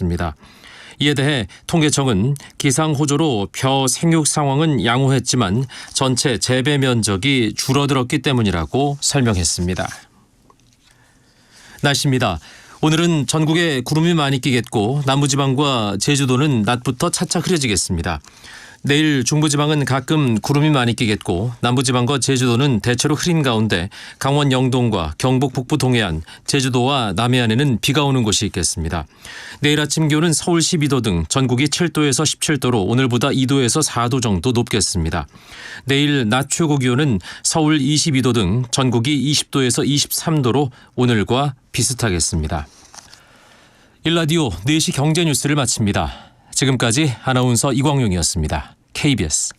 밝혔습니다. 이에 대해 통계청은 기상호조로 벼 생육 상황은 양호했지만 전체 재배 면적이 줄어들었기 때문이라고 설명했습니다. 날씨입니다. 오늘은 전국에 구름이 많이 끼겠고 남부지방과 제주도는 낮부터 차차 흐려지겠습니다. 내일 중부지방은 가끔 구름이 많이 끼겠고 남부지방과 제주도는 대체로 흐린 가운데 강원 영동과 경북 북부 동해안, 제주도와 남해안에는 비가 오는 곳이 있겠습니다. 내일 아침 기온은 서울 12도 등 전국이 7도에서 17도로 오늘보다 2도에서 4도 정도 높겠습니다. 내일 낮 최고 기온은 서울 22도 등 전국이 20도에서 23도로 오늘과 비슷하겠습니다. 일라디오 4시 경제뉴스를 마칩니다. 지금까지 아나운서 이광용이었습니다. KBS.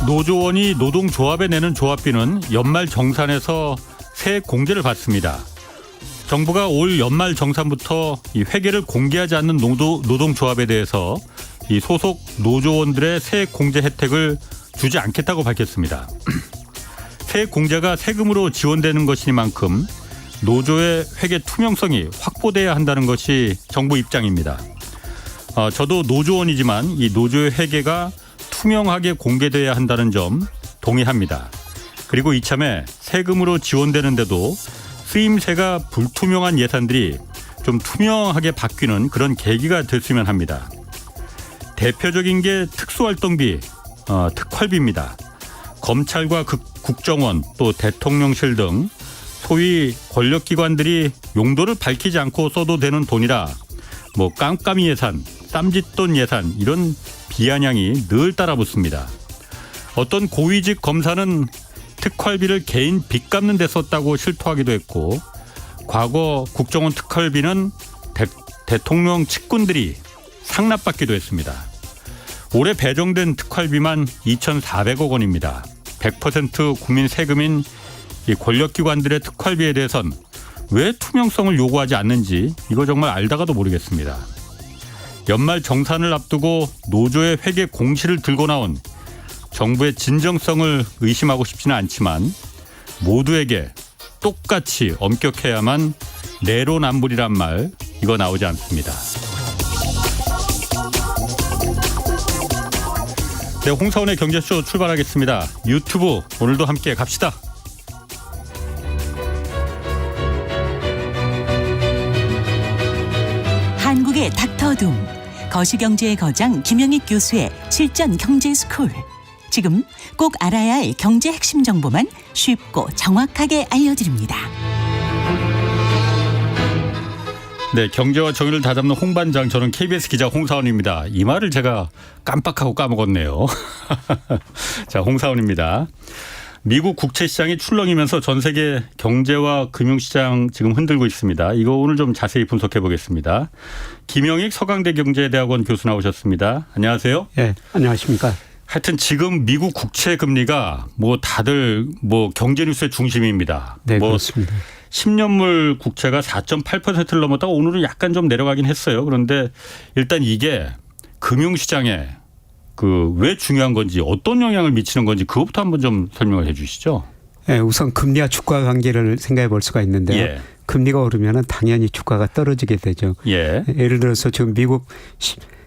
노조원이 노동조합에 내는 조합비는 연말 정산에서 세액 공제를 받습니다. 정부가 올 연말 정산부터 이 회계를 공개하지 않는 노동조합에 대해서 이 소속 노조원들의 세액 공제 혜택을 주지 않겠다고 밝혔습니다. 세액 공제가 세금으로 지원되는 것이니만큼 노조의 회계 투명성이 확보돼야 한다는 것이 정부 입장입니다. 저도 노조원이지만 이 노조의 회계가 투명하게 공개돼야 한다는 점 동의합니다. 그리고 이참에 세금으로 지원되는데도 쓰임새가 불투명한 예산들이 좀 투명하게 바뀌는 그런 계기가 됐으면 합니다. 대표적인 게 특수활동비, 특활비입니다. 검찰과 국정원 또 대통령실 등 소위 권력기관들이 용도를 밝히지 않고 써도 되는 돈이라 뭐 깜깜이 예산, 쌈짓돈 예산 이런 비아냥이 늘 따라붙습니다. 어떤 고위직 검사는 특활비를 개인 빚 갚는 데 썼다고 실토하기도 했고 과거 국정원 특활비는 대통령 측근들이 상납받기도 했습니다. 올해 배정된 특활비만 2,400억 원입니다. 100% 국민 세금인 이 권력기관들의 특활비에 대해선 왜 투명성을 요구하지 않는지 이거 정말 알다가도 모르겠습니다. 연말 정산을 앞두고 노조의 회계 공시를 들고 나온 정부의 진정성을 의심하고 싶지는 않지만 모두에게 똑같이 엄격해야만 내로남불이란 말 이거 나오지 않습니다. 네, 홍사원의 경제쇼 출발하겠습니다. 유튜브 오늘도 함께 갑시다. 한국의 닥터둠 거시경제의 거장 김영익 교수의 실전 경제 스쿨. 지금 꼭 알아야 할 경제 핵심 정보만 쉽고 정확하게 알려드립니다. 네, 경제와 정의를 다잡는 홍반장, 저는 KBS 기자 홍사원입니다. 이 말을 제가 깜빡하고 까먹었네요. 자, 홍사원입니다. 미국 국채시장이 출렁이면서 전 세계 경제와 금융시장 지금 흔들고 있습니다. 이거 오늘 좀 자세히 분석해 보겠습니다. 김영익 서강대 경제대학원 교수 나오셨습니다. 안녕하세요. 네, 안녕하십니까. 하여튼 지금 미국 국채 금리가 뭐 다들 뭐 경제 뉴스의 중심입니다. 네, 그렇습니다. 10년물 국채가 4.8%를 넘었다가 오늘은 약간 좀 내려가긴 했어요. 그런데 일단 이게 금융시장에 왜 중요한 건지 어떤 영향을 미치는 건지 그것부터 한번 좀 설명을 해 주시죠. 네, 우선 금리와 주가 관계를 생각해 볼 수가 있는데요. 예. 금리가 오르면 당연히 주가가 떨어지게 되죠. 예. 예를 들어서 지금 미국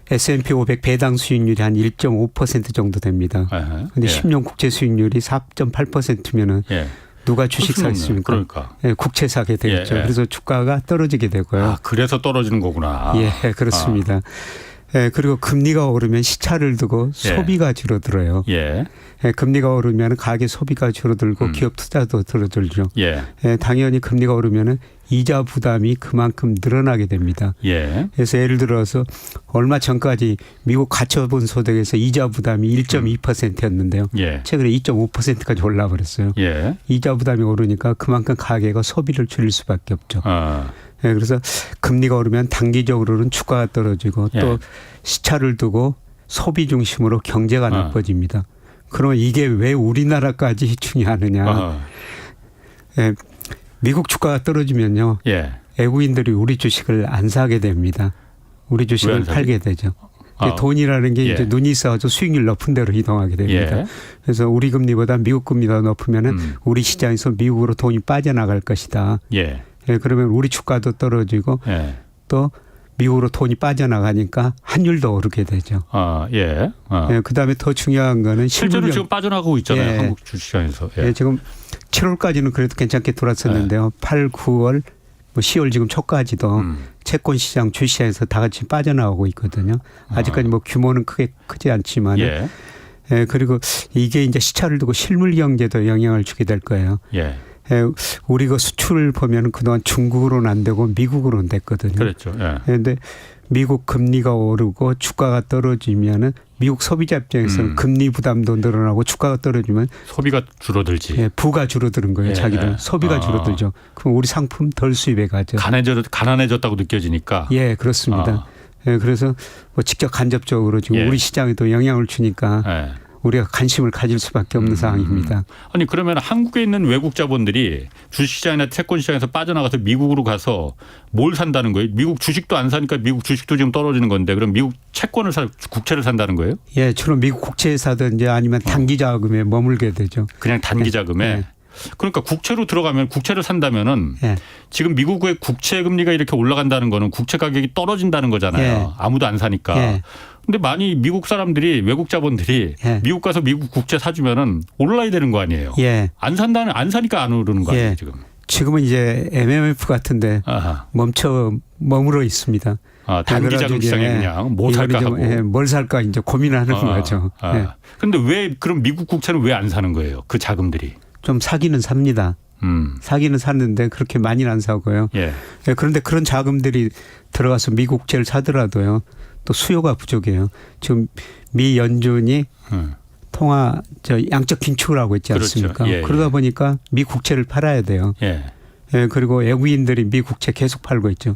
S&P 500 배당 수익률이 한 1.5% 정도 됩니다. 그런데 10년 국채 수익률이 4.8%면은 누가 주식 사겠습니까? 그러니까. 네, 국채 사게 되겠죠. 그래서 주가가 떨어지게 되고요. 아, 그래서 떨어지는 거구나. 예, 그렇습니다. 예, 그리고 금리가 오르면 시차를 두고 소비가 줄어들어요. 예. 예, 금리가 오르면 가계 소비가 줄어들고 기업 투자도 줄어들죠. 예, 당연히 금리가 오르면 이자 부담이 그만큼 늘어나게 됩니다. 예. 그래서 예를 들어서 얼마 전까지 미국 가처분 소득에서 이자 부담이 1.2%였는데요. 최근에 2.5%까지 올라 버렸어요. 이자 부담이 오르니까 그만큼 가계가 소비를 줄일 수밖에 없죠. 네, 그래서 금리가 오르면 단기적으로는 주가가 떨어지고 또 시차를 두고 소비 중심으로 경제가 나빠집니다. 그러면 이게 왜 우리나라까지 중요하느냐. 예, 미국 주가가 떨어지면요. 예. 외국인들이 우리 주식을 안 사게 됩니다. 우리 주식을 팔게 되죠. 돈이라는 게 이제 눈이 있어서 수익률 높은 데로 이동하게 됩니다. 그래서 우리 금리보다 미국 금리가 높으면은 우리 시장에서 미국으로 돈이 빠져나갈 것이다. 그러면 우리 주가도 떨어지고 또 미국으로 돈이 빠져나가니까 환율도 오르게 되죠. 그다음에 더 중요한 거는 실제로 지금 빠져나가고 있잖아요. 한국 주시장에서. 지금 7월까지는 그래도 괜찮게 돌았었는데요. 8, 9월, 뭐 10월 지금 초까지도 채권 시장, 주시장에서 다 같이 빠져나오고 있거든요. 아직까지 뭐 규모는 크지 않지만. 그리고 이게 이제 시차를 두고 실물 경제도 영향을 주게 될 거예요. 우리가 수출 보면 그동안 중국으로는 안 되고 미국으로는 됐거든요. 그렇죠. 그런데 미국 금리가 오르고 주가가 떨어지면은 미국 소비자 입장에서는 금리 부담도 늘어나고 주가가 떨어지면 소비가 줄어들지. 부가 줄어드는 거예요. 자기들 소비가 줄어들죠. 그럼 우리 상품 덜 수입해 가죠. 가난해졌다고 느껴지니까. 예, 그렇습니다. 그래서 뭐 직접 간접적으로 지금 우리 시장에도 영향을 주니까 우리가 관심을 가질 수밖에 없는 상황입니다. 아니 그러면 한국에 있는 외국 자본들이 주식시장이나 채권시장에서 빠져나가서 미국으로 가서 뭘 산다는 거예요? 미국 주식도 안 사니까 미국 주식도 지금 떨어지는 건데 그럼 미국 채권을 국채를 산다는 거예요? 예, 주로 미국 국채에 사든지 아니면 단기 자금에 머물게 되죠. 그냥 단기 자금에? 그러니까 국채로 들어가면 국채를 산다면은 지금 미국의 국채 금리가 이렇게 올라간다는 거는 국채 가격이 떨어진다는 거잖아요. 아무도 안 사니까. 근데 많이 미국 사람들이 외국 자본들이 미국 가서 미국 국채 사주면은 올라야 되는 거 아니에요. 안 사니까 안 오르는 거 아니에요 지금. 지금은 이제 MMF 같은데 머물러 있습니다. 단기 자금 시장에 그냥 뭐 살까 하고. 뭘 살까 이제 고민하는 거죠. 그런데 왜 그럼 미국 국채는 왜 안 사는 거예요? 그 자금들이. 좀 사기는 삽니다. 사기는 샀는데 그렇게 많이는 안 사고요. 그런데 그런 자금들이 들어가서 미국 국채를 사더라도요. 또 수요가 부족해요. 지금 미 연준이 양적 긴축을 하고 있지 않습니까? 그렇죠. 그러다 보니까 미 국채를 팔아야 돼요. 그리고 외국인들이 미 국채 계속 팔고 있죠.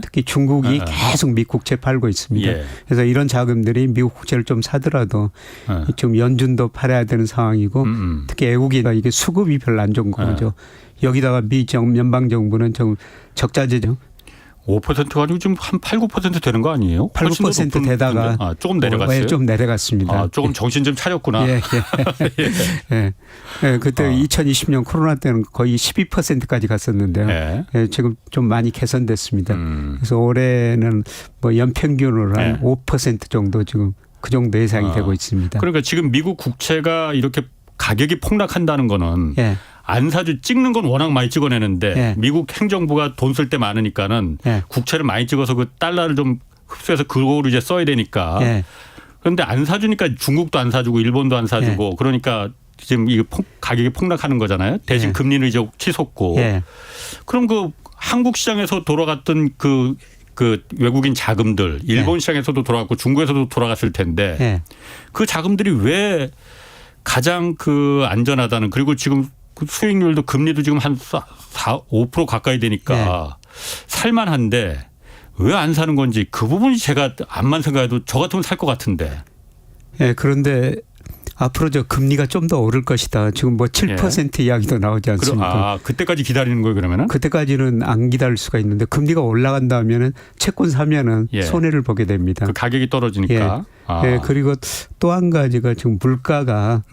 특히 중국이 계속 미 국채 팔고 있습니다. 그래서 이런 자금들이 미국 국채를 좀 사더라도 지금 연준도 팔아야 되는 상황이고 특히 외국이다 이게 수급이 별로 안 좋은 거죠. 여기다가 미 연방정부는 좀 적자재죠. 5%가 아니고 지금 한 8, 9% 되는 거 아니에요? 8, 9% 되다가 조금 내려갔어요. 좀 내려갔습니다. 조금 정신 좀 차렸구나. 그때 2020년 코로나 때는 거의 12%까지 갔었는데요. 지금 좀 많이 개선됐습니다. 그래서 올해는 뭐 연평균으로 한 5% 정도 지금 그 정도 예상이 되고 있습니다. 그러니까 지금 미국 국채가 이렇게 가격이 폭락한다는 거는 안 사주 찍는 건 워낙 많이 찍어내는데 미국 행정부가 돈 쓸 때 많으니까는 국채를 많이 찍어서 그 달러를 좀 흡수해서 그거로 이제 써야 되니까. 그런데 안 사주니까 중국도 안 사주고 일본도 안 사주고 그러니까 지금 이 가격이 폭락하는 거잖아요. 대신 금리는 이제 치솟고. 그럼 그 한국 시장에서 돌아갔던 그 외국인 자금들 일본 시장에서도 돌아갔고 중국에서도 돌아갔을 텐데 그 자금들이 왜 가장 안전하다는 그리고 지금 그 수익률도 금리도 지금 한 5% 가까이 되니까 살만한데 왜 안 사는 건지 그 부분이 제가 암만 생각해도 저 같으면 살 것 같은데. 그런데 앞으로 저 금리가 좀 더 오를 것이다. 지금 뭐 7% 이야기도 나오지 않습니까? 그때까지 기다리는 거예요 그러면은? 그때까지는 안 기다릴 수가 있는데 금리가 올라간다면은 채권 사면은 손해를 보게 됩니다. 그 가격이 떨어지니까. 그리고 또 한 가지가 지금 물가가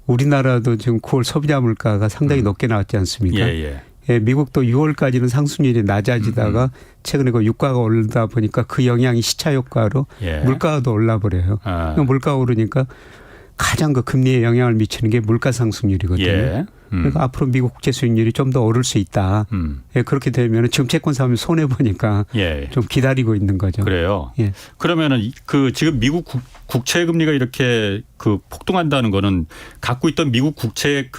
우리나라도 지금 9월 소비자 물가가 상당히 높게 나왔지 않습니까? 미국도 6월까지는 상승률이 낮아지다가 최근에 그 유가가 오르다 보니까 그 영향이 시차 효과로 물가가 더 올라버려요. 물가가 오르니까 가장 그 금리에 영향을 미치는 게 물가 상승률이거든요. 그러니까 앞으로 미국 국채 수익률이 좀 더 오를 수 있다. 그렇게 되면 지금 채권 사면 손해 보니까 좀 기다리고 있는 거죠. 그래요. 그러면은 그 지금 미국 국채 금리가 이렇게 폭등한다는 거는 갖고 있던 미국 국채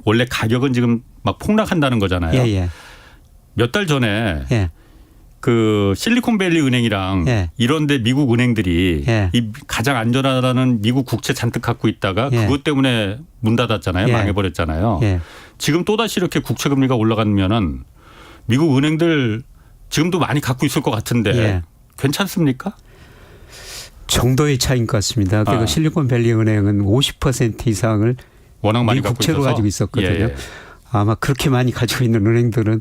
원래 가격은 지금 막 폭락한다는 거잖아요. 몇 달 전에 그 실리콘밸리 은행이랑 이런데 미국 은행들이 이 가장 안전하다는 미국 국채 잔뜩 갖고 있다가 그것 때문에 문 닫았잖아요. 망해버렸잖아요. 지금 또다시 이렇게 국채 금리가 올라가면은 미국 은행들 지금도 많이 갖고 있을 것 같은데 괜찮습니까? 정도의 차이인 것 같습니다. 그리고 실리콘밸리 은행은 50% 이상을 워낙 많이 미 국채로 가지고 있었거든요. 예, 예. 아마 그렇게 많이 가지고 있는 은행들은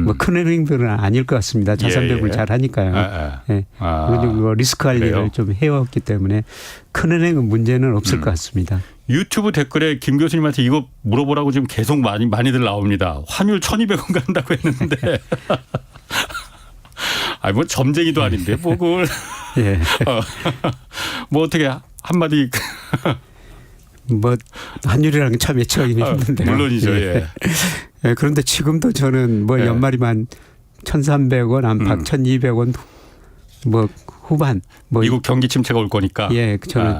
뭐 큰 은행들은 아닐 것 같습니다. 자산 배분을 잘 하니까요. 예. 그리고 리스크 관리를 그래요? 좀 해왔기 때문에 큰 은행은 문제는 없을 것 같습니다. 유튜브 댓글에 김 교수님한테 이거 물어보라고 지금 계속 많이들 나옵니다. 환율 1,200원 간다고 했는데. 아니 뭐 점쟁이도 아닌데 뭐 그걸 예. 뭐 어떻게 한마디 뭐 환율이라는 게 참 예측하기는 힘든데요. 물론이죠. 예. 예. 그런데 지금도 저는 뭐 연말이만 1,300원 안팎 1,200원 뭐 후반 뭐 미국 경기 침체가 올 거니까. 예, 저는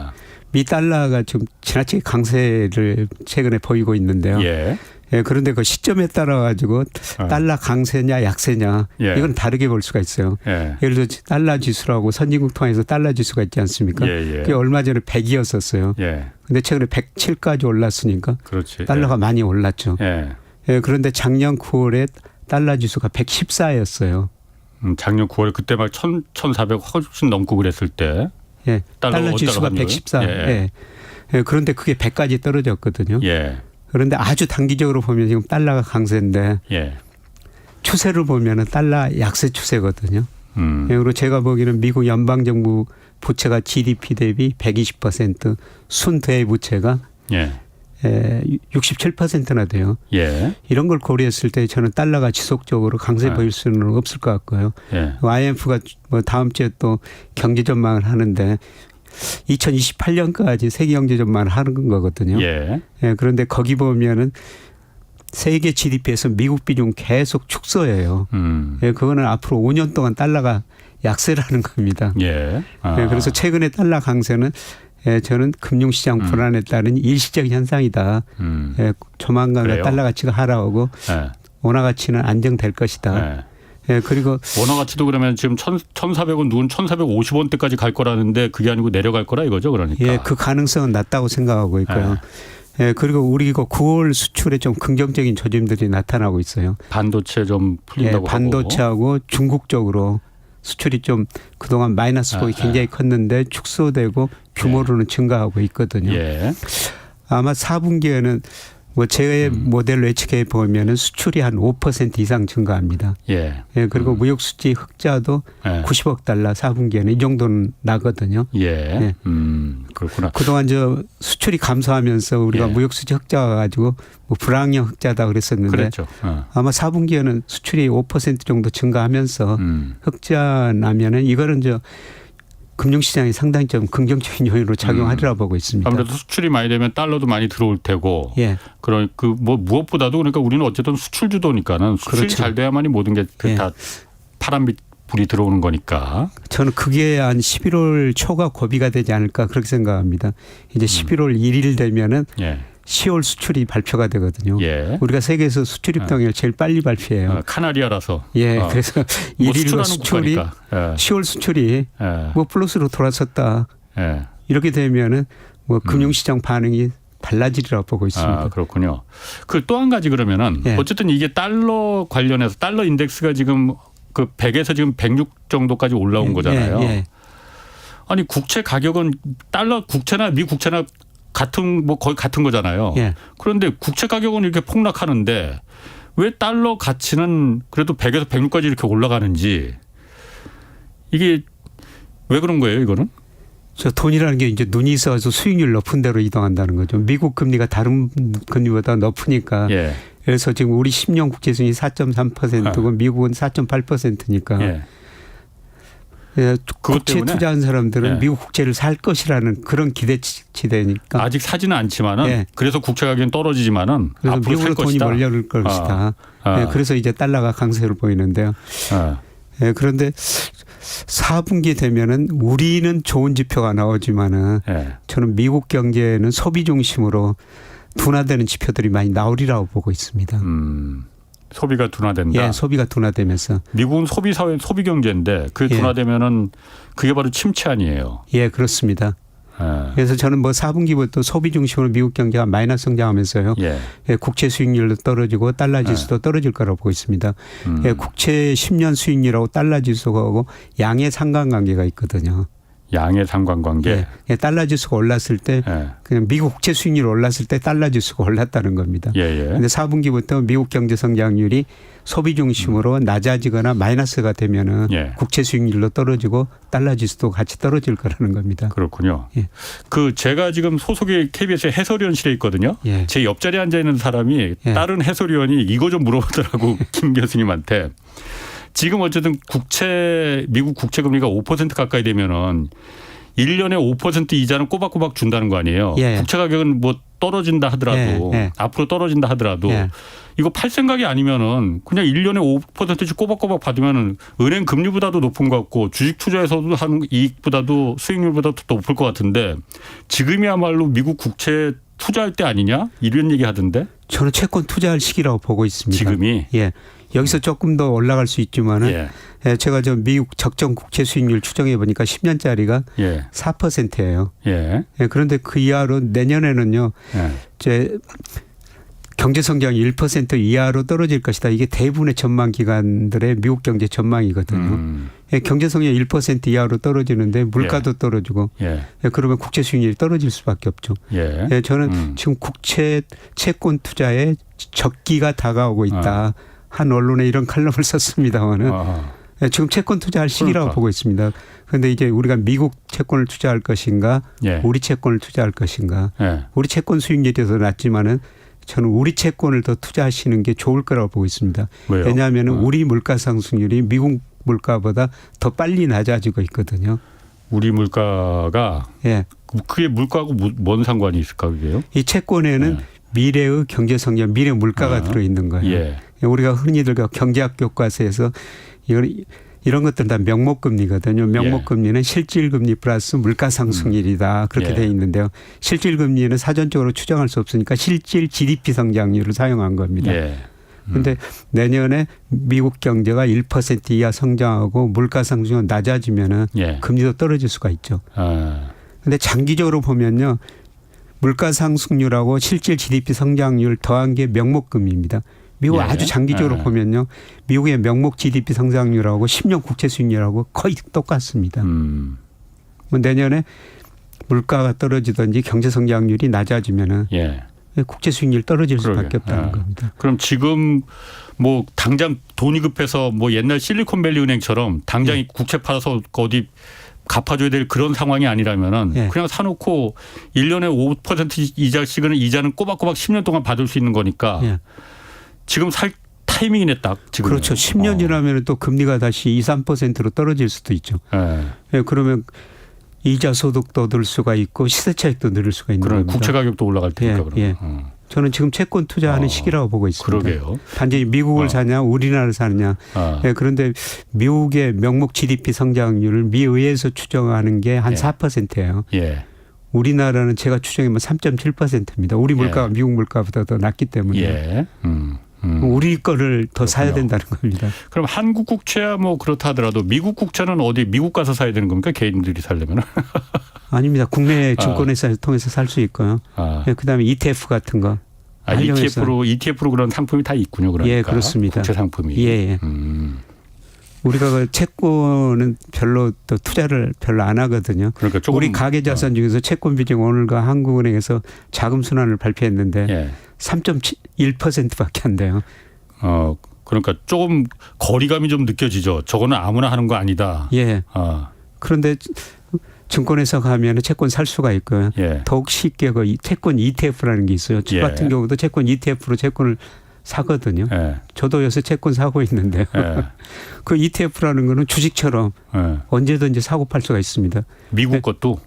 미 달러가 좀 지나치게 강세를 최근에 보이고 있는데요. 예. 예, 그런데 그 시점에 따라 가지고 달러 강세냐 약세냐 이건 다르게 볼 수가 있어요. 예를 들어 달러 지수라고 선진국 통해서 달러 지수가 있지 않습니까? 그게 얼마 전에 100이었었어요. 그런데 최근에 107까지 올랐으니까 그렇지. 달러가 많이 올랐죠. 예, 그런데 작년 9월에 달러 지수가 114였어요. 작년 9월에 그때 막 1,400 훨씬 넘고 그랬을 때. 예, 달러 지수가 114. 예. 예, 그런데 그게 100까지 떨어졌거든요. 그런데 아주 단기적으로 보면 지금 달러가 강세인데 추세를 보면은 달러 약세 추세거든요. 예, 그리고 제가 보기에는 미국 연방정부 부채가 GDP 대비 120%, 순대외 부채가 67%나 돼요. 이런 걸 고려했을 때 저는 달러가 지속적으로 강세 보일 수는 없을 것 같고요. IMF가 뭐 다음 주에 또 경제 전망을 하는데 2028년까지 세계 경제 전망을 하는 거거든요. 그런데 거기 보면은 세계 GDP에서 미국 비중 계속 축소예요. 그거는 앞으로 5년 동안 달러가 약세라는 겁니다. 그래서 최근에 달러 강세는 저는 금융시장 불안에 따른 일시적인 현상이다. 조만간 달러 가치가 하락하고 원화 가치는 안정될 것이다. 그리고 원화 가치도 그러면 지금 1,400원 누군 1,450원대까지 갈 거라는데 그게 아니고 내려갈 거라 이거죠, 그러니까. 예, 그 가능성은 낮다고 생각하고 있고요. 그리고 우리 이거 9월 수출에 좀 긍정적인 조짐들이 나타나고 있어요. 반도체 좀 풀린다고 반도체하고 중국 쪽으로 수출이 좀 그동안 마이너스 폭이 굉장히 컸는데 축소되고 규모로는 증가하고 있거든요. 아마 4분기에는 뭐 제 모델로 예측해 보면은 수출이 한 5% 이상 증가합니다. 그리고 무역 수지 흑자도 90억 달러 4분기에는 이 정도는 나거든요. 그렇구나. 그동안 저 수출이 감소하면서 우리가 무역 수지 흑자가 가지고 뭐 불황형 흑자다 그랬었는데 그랬죠. 아마 4분기에는 수출이 5% 정도 증가하면서 흑자 나면은 이거는 저 금융시장이 상당히 좀 긍정적인 요인으로 작용하리라 보고 있습니다. 아무래도 수출이 많이 되면 달러도 많이 들어올 테고. 그런 그 뭐 무엇보다도 그러니까 우리는 어쨌든 수출 주도니까는 수출이 잘 돼야만이 모든 게 다 파란 불이 들어오는 거니까. 저는 그게 한 11월 초가 고비가 되지 않을까 그렇게 생각합니다. 이제 11월 1일 되면은 10월 수출이 발표가 되거든요. 우리가 세계에서 수출 입동을 제일 빨리 발표해요. 카나리아라서. 그래서 1일로 수출이 10월 수출이 뭐 플러스로 돌아섰다. 이렇게 되면은 뭐 금융시장 반응이 달라지리라고 보고 있습니다. 그렇군요. 그 또 한 가지 그러면은 어쨌든 이게 달러 관련해서 달러 인덱스가 지금 그 100에서 지금 106 정도까지 올라온 거잖아요. 아니 국채 가격은 달러 국채나 미 국채나 같은 뭐 거의 같은 거잖아요. 그런데 국채 가격은 이렇게 폭락하는데 왜 달러 가치는 그래도 100에서 106까지 이렇게 올라가는지 이게 왜 그런 거예요, 이거는? 저 돈이라는 게 이제 눈이 있어서 수익률 높은 데로 이동한다는 거죠. 미국 금리가 다른 금리보다 높으니까. 그래서 지금 우리 10년 국채수익이 4.3%고 미국은 4.8%니까. 국채 투자한 사람들은 미국 국채를 살 것이라는 그런 기대치되니까 아직 사지는 않지만은 그래서 국채 가격은 떨어지지만은 그래서 앞으로 미국으로 돈이 몰려올 것이다. 그래서 이제 달러가 강세를 보이는데요. 그런데 4분기 되면은 우리는 좋은 지표가 나오지만은 저는 미국 경제는 소비 중심으로 둔화되는 지표들이 많이 나오리라고 보고 있습니다. 소비가 둔화된다. 소비가 둔화되면서. 미국은 소비 사회, 소비 경제인데 그게 둔화되면은 그게 바로 침체 아니에요. 그렇습니다. 그래서 저는 뭐 4분기부터 소비 중심으로 미국 경제가 마이너스 성장하면서요. 국채 수익률도 떨어지고 달러 지수도 떨어질 거라고 보고 있습니다. 국채 10년 수익률하고 달러 지수하고 양의 상관관계가 있거든요. 양의 상관관계. 예. 달러 지수가 올랐을 때 그냥 미국 국채 수익률이 올랐을 때 달러 지수가 올랐다는 겁니다. 그런데 4분기부터 미국 경제 성장률이 소비 중심으로 낮아지거나 마이너스가 되면은 국채 수익률도 떨어지고 달러 지수도 같이 떨어질 거라는 겁니다. 그렇군요. 그 제가 지금 소속의 KBS 해설위원실에 있거든요. 제 옆자리에 앉아 있는 사람이 다른 해설위원이 이거 좀 물어보더라고 김 교수님한테. 지금 어쨌든 미국 국채 금리가 5% 가까이 되면은 1년에 5% 이자는 꼬박꼬박 준다는 거 아니에요. 국채 가격은 뭐 떨어진다 하더라도 앞으로 떨어진다 하더라도 이거 팔 생각이 아니면은 그냥 1년에 5%씩 꼬박꼬박 받으면은 은행 금리보다도 높은 것 같고 주식 투자에서도 하는 이익보다도 수익률보다도 더 높을 것 같은데 지금이야말로 미국 국채 투자할 때 아니냐 이런 얘기 하던데. 저는 채권 투자할 시기라고 보고 있습니다. 지금이. 여기서 조금 더 올라갈 수 있지만은 제가 저 미국 적정 국채 수익률 추정해 보니까 10년짜리가 4%예요. 그런데 그 이하로 내년에는요. 제 경제 성장이 1% 이하로 떨어질 것이다. 이게 대부분의 전망 기관들의 미국 경제 전망이거든요. 경제 성장이 1% 이하로 떨어지는데 물가도 떨어지고 그러면 국채 수익률이 떨어질 수밖에 없죠. 저는 지금 국채 채권 투자에 적기가 다가오고 있다. 한 언론에 이런 칼럼을 썼습니다마는 지금 채권 투자할 시기라고 보고 있습니다. 그런데 이제 우리가 미국 채권을 투자할 것인가, 우리 채권을 투자할 것인가, 우리 채권 수익률이 더 낮지만은 저는 우리 채권을 더 투자하시는 게 좋을 거라고 보고 있습니다. 왜요? 왜냐하면 우리 물가 상승률이 미국 물가보다 더 빨리 낮아지고 있거든요. 우리 물가가 그게 물가하고 뭔 상관이 있을까 그게요? 이 채권에는 미래의 경제 성장, 미래 물가가 들어있는 거예요. 우리가 흔히들 경제학 교과서에서 이런 것들은 다 명목금리거든요. 명목금리는 실질금리 플러스 물가상승률이다. 그렇게 되어 있는데요. 실질금리는 사전적으로 추정할 수 없으니까 실질 GDP 성장률을 사용한 겁니다. 그런데 내년에 미국 경제가 1% 이하 성장하고 물가상승률이 낮아지면은 금리도 떨어질 수가 있죠. 그런데 장기적으로 보면요. 물가상승률하고 실질 GDP 성장률 더한 게 명목금리입니다. 미국 아주 장기적으로 보면요. 미국의 명목 GDP 성장률하고 10년 국채 수익률하고 거의 똑같습니다. 뭐 내년에 물가가 떨어지든지 경제 성장률이 낮아지면은 국채 수익률 떨어질 수밖에 없다는 겁니다. 그럼 지금 뭐 당장 돈이 급해서 뭐 옛날 실리콘밸리 은행처럼 당장 국채 팔아서 어디 갚아줘야 될 그런 상황이 아니라면은 그냥 사놓고 1년에 5% 이자씩은 이자는 꼬박꼬박 10년 동안 받을 수 있는 거니까 지금 살 타이밍이네 딱 지금. 그렇죠. 10년이라면 또 금리가 다시 2, 3%로 떨어질 수도 있죠. 그러면 이자 소득도 늘 수가 있고 시세 차익도 늘 수가 있는 겁니다. 국채 가격도 올라갈 테니까 그럼. 저는 지금 채권 투자하는 시기라고 보고 있습니다. 그러게요. 단지 미국을 사냐 우리나라를 사느냐. 그런데 미국의 명목 GDP 성장률을 미의회에서 추정하는 게 한 4%예요. 우리나라는 제가 추정하면 3.7%입니다. 우리 물가가 미국 물가보다 더 낮기 때문에. 우리 거를 더 사야 된다는 겁니다. 그럼 한국 국채야 뭐 그렇다 하더라도 미국 국채는 어디 미국 가서 사야 되는 겁니까? 개인들이 살려면? 아닙니다. 국내 증권회사를 통해서 살 수 있고요. 그다음에 ETF 같은 거. ETF로 그런 상품이 다 있군요. 그러니까. 그렇습니다. 국채 상품이. 우리가 그 채권은 별로 또 투자를 별로 안 하거든요. 그러니까 조금 우리 가계자산 중에서 채권 비중 오늘과 한국은행에서 자금순환을 발표했는데 3.1%밖에 안 돼요. 그러니까 조금 거리감이 좀 느껴지죠. 저거는 아무나 하는 거 아니다. 그런데 증권회사 가면 채권 살 수가 있고요. 더욱 쉽게 그 채권 ETF라는 게 있어요. 저 같은 경우도 채권 ETF로 채권을 사거든요. 저도 요새 채권 사고 있는데요. 그 ETF라는 거는 주식처럼 언제든지 사고 팔 수가 있습니다. 미국 것도?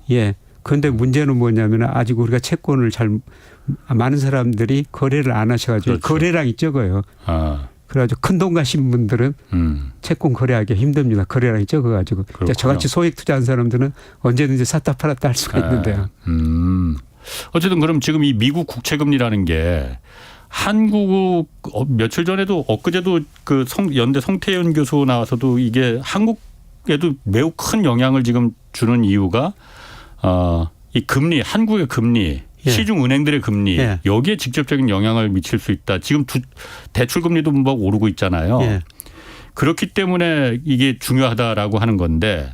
그런데 문제는 뭐냐면 아직 우리가 채권을 많은 사람들이 거래를 안 하셔가지고 거래량이 적어요. 그래가지고 큰 돈 가신 분들은 채권 거래하기 힘듭니다. 거래량이 적어가지고. 저같이 소액 투자한 사람들은 언제든지 샀다 팔았다 할 수가 있는데요. 어쨌든 그럼 지금 이 미국 국채금리라는 게 한국 며칠 전에도 엊그제도 그 연대 성태현 교수 나와서도 이게 한국에도 매우 큰 영향을 지금 주는 이유가 이 금리, 한국의 금리, 시중 은행들의 금리 여기에 직접적인 영향을 미칠 수 있다. 지금 대출 금리도 막 오르고 있잖아요. 그렇기 때문에 이게 중요하다라고 하는 건데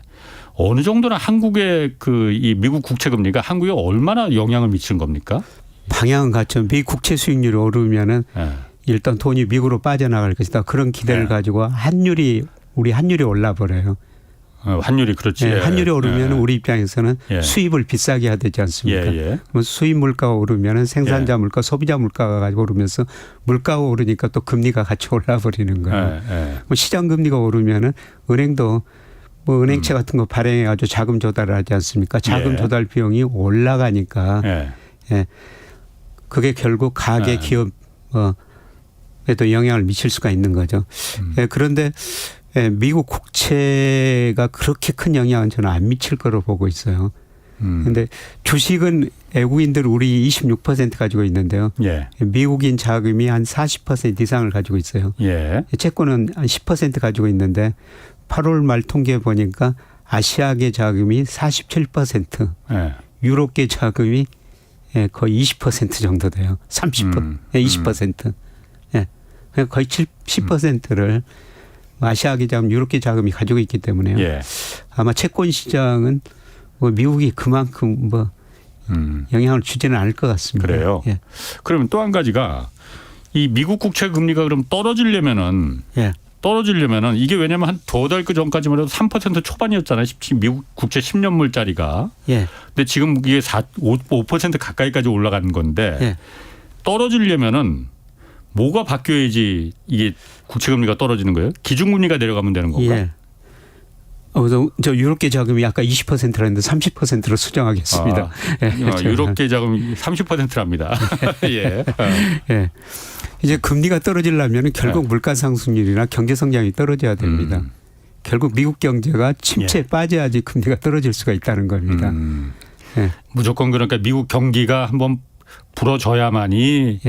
어느 정도나 한국의 이 미국 국채 금리가 한국에 얼마나 영향을 미치는 겁니까? 방향은 같죠. 미 국채 수익률이 오르면은 일단 돈이 미국으로 빠져나갈 것이다. 그런 기대를 가지고 우리 환율이 올라 버려요. 환율이 그렇지. 환율이 오르면 우리 입장에서는 수입을 비싸게 해야 되지 않습니까? 그럼 수입 물가가 오르면 생산자 물가, 소비자 물가가 가지고 오르면서 물가가 오르니까 또 금리가 같이 올라 버리는 거예요. 뭐 시장 금리가 오르면 은행도 뭐 은행채 같은 거 발행해 가지고 자금 조달을 하지 않습니까? 자금 조달 비용이 올라가니까 그게 결국 가계 기업에도 영향을 미칠 수가 있는 거죠. 그런데 미국 국채가 그렇게 큰 영향은 저는 안 미칠 거로 보고 있어요. 그런데 주식은 외국인들 우리 26% 가지고 있는데요. 미국인 자금이 한 40% 이상을 가지고 있어요. 채권은 한 10% 가지고 있는데 8월 말 통계 보니까 아시아계 자금이 47%, 유럽계 자금이 거의 20% 정도 돼요. 20%. 거의 10%를 아시아계 자금, 유럽계 자금이 가지고 있기 때문에요. 아마 채권 시장은 뭐 미국이 그만큼 영향을 주지는 않을 것 같습니다. 그래요. 그러면 또 한 가지가 이 미국 국채 금리가 그럼 떨어지려면은 이게 왜냐면 한 2달 전까지만 해도 3% 초반이었잖아요. 미국 국채 10년물짜리가. 근데 지금 이게 5% 가까이까지 올라가는 건데 떨어지려면은 뭐가 바뀌어야지 이게 국채 금리가 떨어지는 거예요? 기준금리가 내려가면 되는 건가? 저 유럽계 자금이 아까 20%라 했는데 30%로 수정하겠습니다. 유럽계 자금이 30%랍니다. 이제 금리가 떨어지려면 결국 물가 상승률이나 경제 성장이 떨어져야 됩니다. 결국 미국 경제가 침체에 빠져야지 금리가 떨어질 수가 있다는 겁니다. 무조건 그러니까 미국 경기가 한번 불어져야만이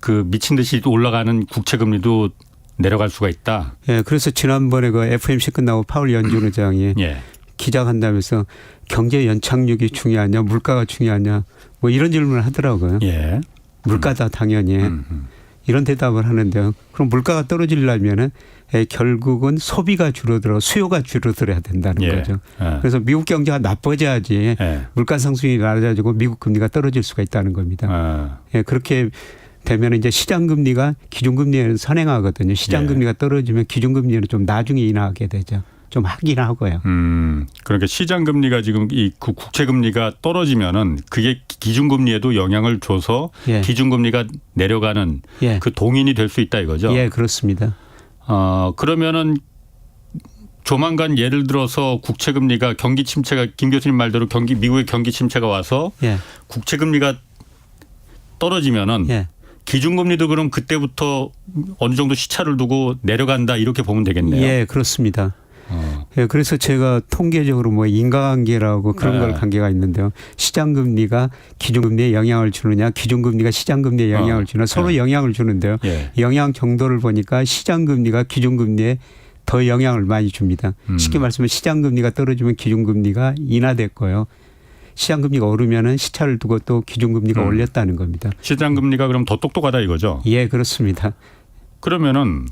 그 미친 듯이 올라가는 국채 금리도 내려갈 수가 있다. 그래서 지난번에 그 FMC 끝나고 파월 연준 의장이 기자간담회에서 경제 연착륙이 중요하냐, 물가가 중요하냐, 뭐 이런 질문을 하더라고요. 물가다 당연히 이런 대답을 하는데요. 그럼 물가가 떨어지려면은 결국은 소비가 줄어들어 수요가 줄어들어야 된다는 거죠. 그래서 미국 경제가 나빠져야지 물가 상승이 낮아지고 미국 금리가 떨어질 수가 있다는 겁니다. 그렇게 되면 이제 시장 금리가 기준 금리에는 선행하거든요. 시장 금리가 떨어지면 기준 금리는 좀 나중에 인하하게 되죠. 좀 하긴 하고요. 그러니까 시장 금리가 지금 이 국채 금리가 떨어지면은 그게 기준 금리에도 영향을 줘서 기준 금리가 내려가는 그 동인이 될 수 있다 이거죠. 그렇습니다. 그러면은 조만간 예를 들어서 국채 금리가 경기 침체가 김 교수님 말대로 미국의 경기 침체가 와서 국채 금리가 떨어지면은 기준금리도 그럼 그때부터 어느 정도 시차를 두고 내려간다 이렇게 보면 되겠네요. 그렇습니다. 그래서 제가 통계적으로 뭐 인과관계라고 그런 걸 관계가 있는데요. 시장금리가 기준금리에 영향을 주느냐, 기준금리가 시장금리에 영향을 주느냐 서로 영향을 주는데요. 영향 정도를 보니까 시장금리가 기준금리에 더 영향을 많이 줍니다. 쉽게 말씀하면 시장금리가 떨어지면 기준금리가 인하됐고요. 시장금리가 오르면은 시차를 두고 또 기준금리가 올렸다는 겁니다. 시장금리가 그럼 더 똑똑하다 이거죠? 그렇습니다. 그러면은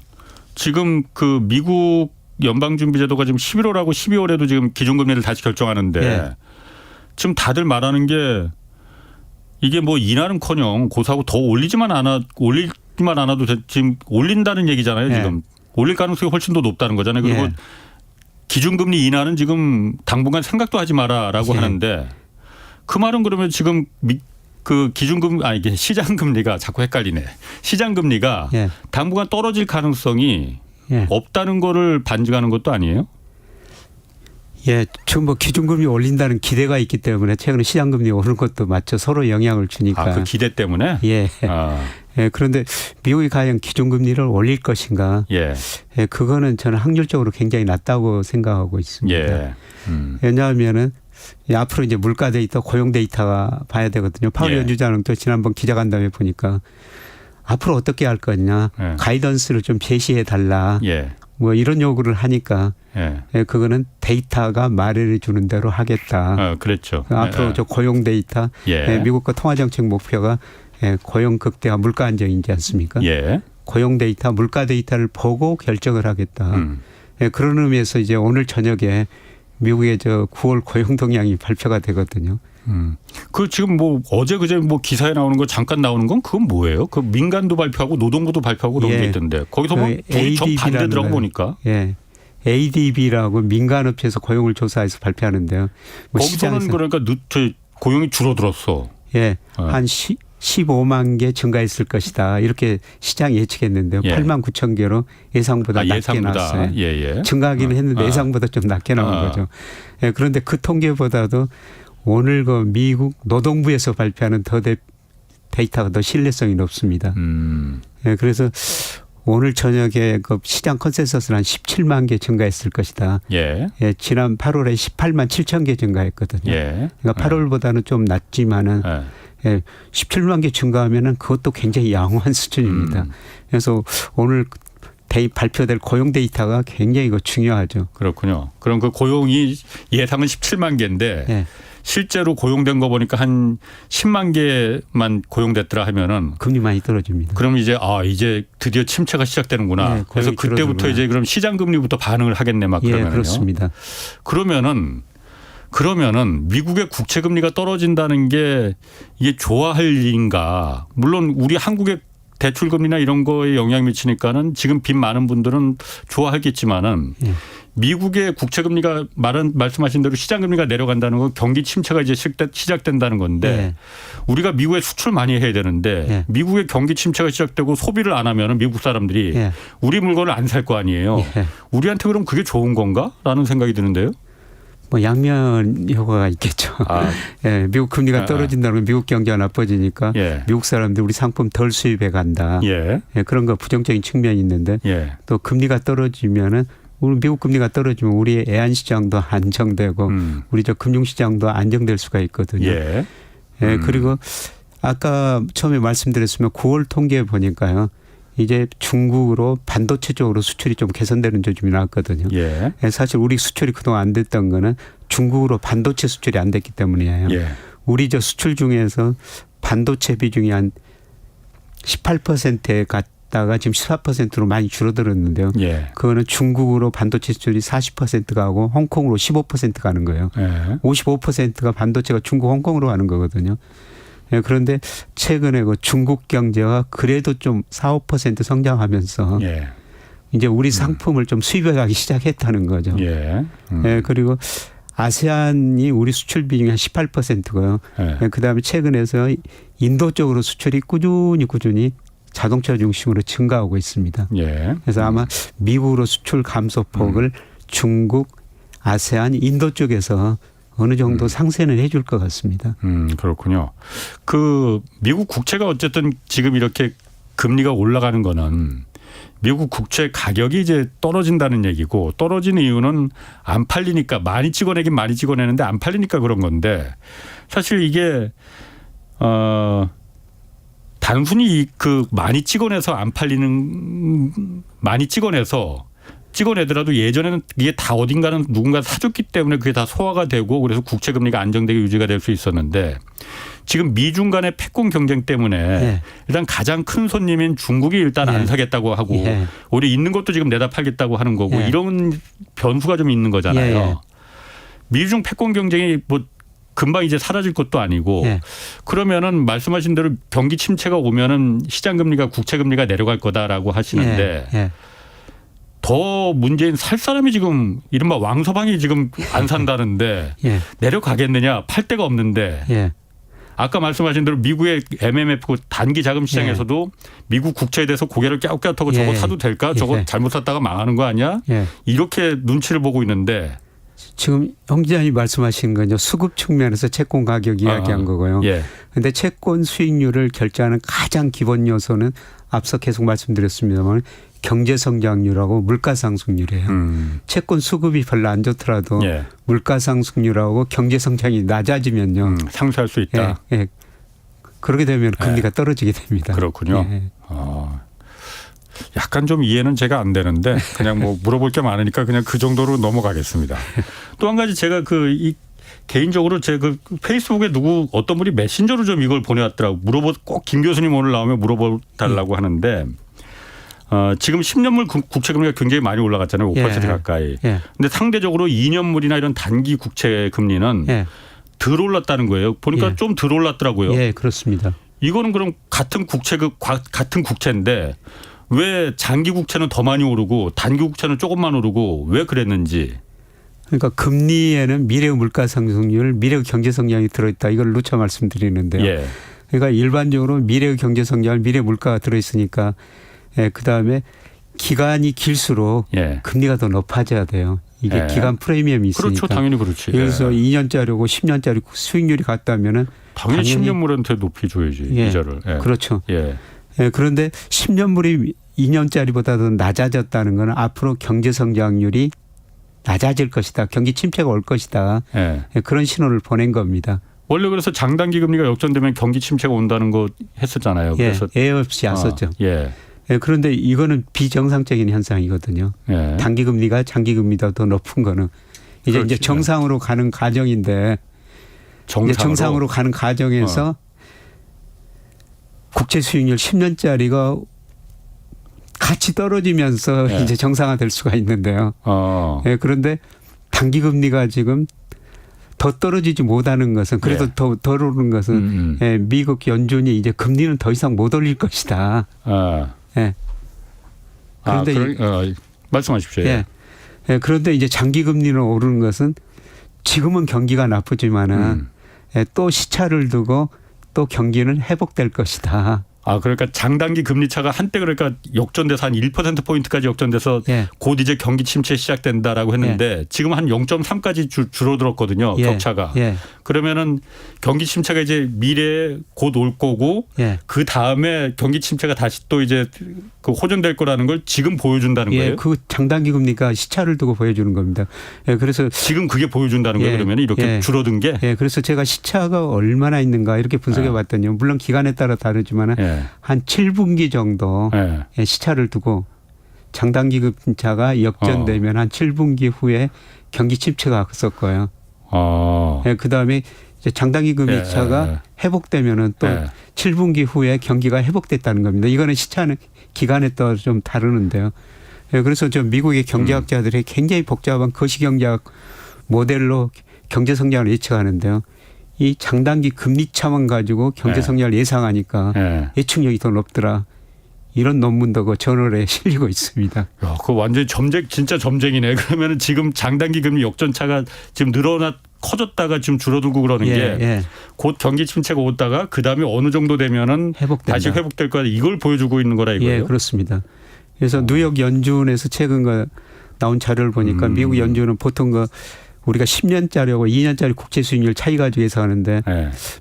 지금 그 미국 연방준비제도가 지금 11월하고 12월에도 지금 기준금리를 다시 결정하는데 지금 다들 말하는 게 이게 뭐 인하는커녕 고사하고 더 올리지만 않아도 지금 올린다는 얘기잖아요. 지금 올릴 가능성이 훨씬 더 높다는 거잖아요. 그리고 기준금리 인하는 지금 당분간 생각도 하지 마라라고 하는데 그 말은 그러면 지금 그 이게 시장금리가 자꾸 헷갈리네. 시장금리가 당분간 떨어질 가능성이 없다는 거를 반증하는 것도 아니에요? 지금 뭐 기준금리 올린다는 기대가 있기 때문에 최근에 시장금리 오른 것도 맞죠. 서로 영향을 주니까. 그 기대 때문에? 그런데 미국이 과연 기준금리를 올릴 것인가? 그거는 저는 확률적으로 굉장히 낮다고 생각하고 있습니다. 왜냐하면은 앞으로 이제 물가 데이터, 고용 데이터가 봐야 되거든요. 파월 연주장도 지난번 기자간담회 보니까 앞으로 어떻게 할 거냐, 가이던스를 좀 제시해 달라. 뭐 이런 요구를 하니까 그거는 데이터가 말해 주는 대로 하겠다. 그렇죠. 앞으로 저 고용 데이터, 미국과 통화정책 목표가 고용 극대화, 물가 안정이지 않습니까? 고용 데이터, 물가 데이터를 보고 결정을 하겠다. 그런 의미에서 이제 오늘 저녁에 미국의 저 9월 고용 동향이 발표가 되거든요. 그 지금 뭐 어제 그제 뭐 기사에 나오는 거 잠깐 나오는 건 그건 뭐예요? 그 민간도 발표하고 노동부도 발표하고 그런 게 있던데 거기서 뭐 둘이 정반대더라고 보니까. 예. ADB라고 민간업체에서 고용을 조사해서 발표하는데요. 뭐 거기서는 그러니까 고용이 줄어들었어. 예, 한 15만 개 증가했을 것이다. 이렇게 시장이 예측했는데요. 8만 9천 개로 예상보다 낮게 나왔어요. 증가하기는 했는데 예상보다 좀 낮게 나온 거죠. 예, 그런데 그 통계보다도 오늘 그 미국 노동부에서 발표하는 데이터가 더 신뢰성이 높습니다. 예, 그래서 오늘 저녁에 그 시장 컨센서스는 한 17만 개 증가했을 것이다. 예, 지난 8월에 18만 7천 개 증가했거든요. 그러니까 8월보다는 좀 낮지만은 17만 개 증가하면은 그것도 굉장히 양호한 수준입니다. 그래서 오늘 발표될 고용 데이터가 굉장히 중요하죠. 그렇군요. 그럼 그 고용이 예상은 17만 개인데 실제로 고용된 거 보니까 한 10만 개만 고용됐더라 하면은 금리 많이 떨어집니다. 그럼 이제 이제 드디어 침체가 시작되는구나. 그래서 그때부터 이제 그럼 시장 금리부터 반응을 하겠네 막 그러면요. 그렇습니다. 그러면은 미국의 국채 금리가 떨어진다는 게 이게 좋아할 일인가? 물론 우리 한국의 대출 금리나 이런 거에 영향 미치니까는 지금 빚 많은 분들은 좋아하겠지만은 미국의 국채 금리가 말씀하신 대로 시장 금리가 내려간다는 건 경기 침체가 이제 시작된다는 건데 우리가 미국에 수출 많이 해야 되는데 미국의 경기 침체가 시작되고 소비를 안 하면은 미국 사람들이 우리 물건을 안 살 거 아니에요. 우리한테 그럼 그게 좋은 건가라는 생각이 드는데요. 뭐 양면 효과가 있겠죠. 미국 금리가 떨어진다는 건 미국 경제가 나빠지니까 미국 사람들 우리 상품 덜 수입해 간다. 그런 거 부정적인 측면이 있는데 또 금리가 떨어지면은 우리 미국 금리가 떨어지면 우리의 애완 시장도 안정되고 우리 저 금융 시장도 안정될 수가 있거든요. 그리고 아까 처음에 말씀드렸으면 9월 통계 보니까요. 이제 중국으로 반도체 쪽으로 수출이 좀 개선되는 조짐이 나왔거든요. 사실 우리 수출이 그동안 안 됐던 거는 중국으로 반도체 수출이 안 됐기 때문이에요. 우리 저 수출 중에서 반도체 비중이 한 18%에 갔다가 지금 14%로 많이 줄어들었는데요. 그거는 중국으로 반도체 수출이 40% 가고 홍콩으로 15% 가는 거예요. 55%가 반도체가 중국 홍콩으로 가는 거거든요. 그런데 최근에 그 중국 경제가 그래도 좀 4, 5% 성장하면서 이제 우리 상품을 좀 수입해 가기 시작했다는 거죠. 그리고 아세안이 우리 수출 비중이 한 18%고요. 그다음에 최근에서 인도 쪽으로 수출이 꾸준히 자동차 중심으로 증가하고 있습니다. 그래서 아마 미국으로 수출 감소폭을 중국, 아세안, 인도 쪽에서 어느 정도 상쇄는 해줄 것 같습니다. 그렇군요. 그 미국 국채가 어쨌든 지금 이렇게 금리가 올라가는 거는 미국 국채 가격이 이제 떨어진다는 얘기고 떨어지는 이유는 안 팔리니까 많이 찍어내긴 많이 찍어내는데 안 팔리니까 그런 건데 사실 이게 단순히 그 많이 찍어내서 안 팔리는 많이 찍어내더라도 예전에는 이게 다 어딘가는 누군가 사줬기 때문에 그게 다 소화가 되고 그래서 국채 금리가 안정되게 유지가 될 수 있었는데 지금 미중 간의 패권 경쟁 때문에 일단 가장 큰 손님인 중국이 일단 안 사겠다고 하고 우리 있는 것도 지금 내다 팔겠다고 하는 거고 이런 변수가 좀 있는 거잖아요. 미중 패권 경쟁이 뭐 금방 이제 사라질 것도 아니고 그러면은 말씀하신 대로 경기 침체가 오면은 시장 금리가 국채 금리가 내려갈 거다라고 하시는데 더 문제인 살 사람이 지금 이른바 왕서방이 지금 안 산다는데 내려가겠느냐 팔 데가 없는데 아까 말씀하신 대로 미국의 MMF 단기 자금 시장에서도 미국 국채에 대해서 고개를 깨우깨우하고 저거 사도 될까? 저거 잘못 샀다가 망하는 거 아니야? 이렇게 눈치를 보고 있는데 지금 형 기자님이 말씀하신 건요. 수급 측면에서 채권 가격 이야기한 거고요. 그런데 채권 수익률을 결정하는 가장 기본 요소는 앞서 계속 말씀드렸습니다만 경제 성장률하고 물가 상승률이에요. 채권 수급이 별로 안 좋더라도 물가 상승률하고 경제 성장이 낮아지면요. 상쇄할 수 있다. 그렇게 되면 금리가 떨어지게 됩니다. 그렇군요. 약간 좀 이해는 제가 안 되는데 그냥 뭐 물어볼 게 많으니까 그냥 그 정도로 넘어가겠습니다. 또 한 가지 제가 개인적으로 제가 페이스북에 어떤 분이 메신저로 좀 이걸 보내왔더라고. 꼭 김 교수님 오늘 나오면 물어봐 달라고 하는데 지금 10년물 국채 금리가 굉장히 많이 올라갔잖아요. 5% 예. 가까이. 예. 근데 상대적으로 2년물이나 이런 단기 국채 금리는 예. 덜 올랐다는 거예요. 보니까 예. 좀 덜 올랐더라고요. 예, 그렇습니다. 이거는 그럼 같은 국채인데 왜 장기 국채는 더 많이 오르고 단기 국채는 조금만 오르고 왜 그랬는지. 그러니까 금리에는 미래의 물가 상승률, 미래의 경제 성장이 들어있다. 이걸 누차 말씀드리는데요. 예. 그러니까 일반적으로 미래의 경제 성장, 미래 물가가 들어있으니까 그다음에 기간이 길수록 예. 금리가 더 높아져야 돼요. 이게 예. 기간 프리미엄이 있으니까. 그렇죠. 당연히 그렇지. 그래서 예. 2년짜리고 10년짜리 수익률이 같다면은 당연히 10년물한테 높이 줘야지. 예. 이자를. 예. 그렇죠. 예. 예, 그런데 10년물이 2년짜리보다 더 낮아졌다는 것은 앞으로 경제 성장률이 낮아질 것이다. 경기 침체가 올 것이다. 예. 예, 그런 신호를 보낸 겁니다. 원래 그래서 장단기 금리가 역전되면 경기 침체가 온다는 거 했었잖아요. 예, 그래서 예 없이 왔었죠. 예. 예, 그런데 이거는 비정상적인 현상이거든요. 예. 단기 금리가 장기 금리보다 더 높은 거는 이제 그렇지. 정상으로 가는 과정인데 이제 정상으로 가는 과정에서 국채 수익률 10년짜리가 같이 떨어지면서 예. 이제 정상화될 수가 있는데요. 예. 예, 그런데 단기 금리가 지금 더 떨어지지 못하는 것은 그래도 예. 더 오르는 것은 예, 미국 연준이 이제 금리는 더 이상 못 올릴 것이다. 예. 그런데 말씀하십시오. 예. 예, 그런데 이제 장기 금리는 오르는 것은 지금은 경기가 나쁘지만은 예, 또 시차를 두고 또 경기는 회복될 것이다. 그러니까 장단기 금리 차가 한때 그러니까 역전돼서 한 1%포인트까지 역전돼서 예. 곧 이제 경기 침체 시작된다라고 했는데 지금 한 0.3까지 줄어들었거든요. 예. 격차가. 예. 그러면은 경기 침체가 이제 미래에 곧 올 거고 예. 그 다음에 경기 침체가 다시 또 이제 그 호전될 거라는 걸 지금 보여준다는 예, 거예요. 그 장단기 금리가 시차를 두고 보여주는 겁니다. 예, 그래서 지금 그게 보여준다는 거예요. 예. 그러면 이렇게 예. 줄어든 게. 예, 그래서 제가 시차가 얼마나 있는가 이렇게 분석해 봤더니요. 물론 기간에 따라 다르지만은 예. 한 7분기 정도 예. 예, 시차를 두고 장단기 금리차가 역전되면 한 7분기 후에 경기 침체가 왔었고요. 예, 그다음에 이제 장단기 금리차가 회복되면은 또 예. 7분기 후에 경기가 회복됐다는 겁니다. 이거는 시차는 기간에 따라 좀 다르는데요. 예, 그래서 저 미국의 경제학자들이 굉장히 복잡한 거시경제학 모델로 경제 성장을 예측하는데요. 이 장단기 금리차만 가지고 경제 성장을 예상하니까 예측력이 더 높더라. 이런 논문도 그 저널에 실리고 있습니다. 야, 그거 완전히 진짜 점쟁이네. 그러면은 지금 장단기 금리 역전차가 지금 커졌다가 지금 줄어들고 그러는 게 곧 경기 침체가 오다가 그 다음에 어느 정도 되면은 다시 회복될 거다. 이걸 보여주고 있는 거라 이거예요. 예, 그렇습니다. 그래서 뉴욕 연준에서 최근 나온 자료를 보니까 미국 연준은 보통 우리가 10년짜리하고 2년짜리 국채 수익률 차이 가지고 예상하는데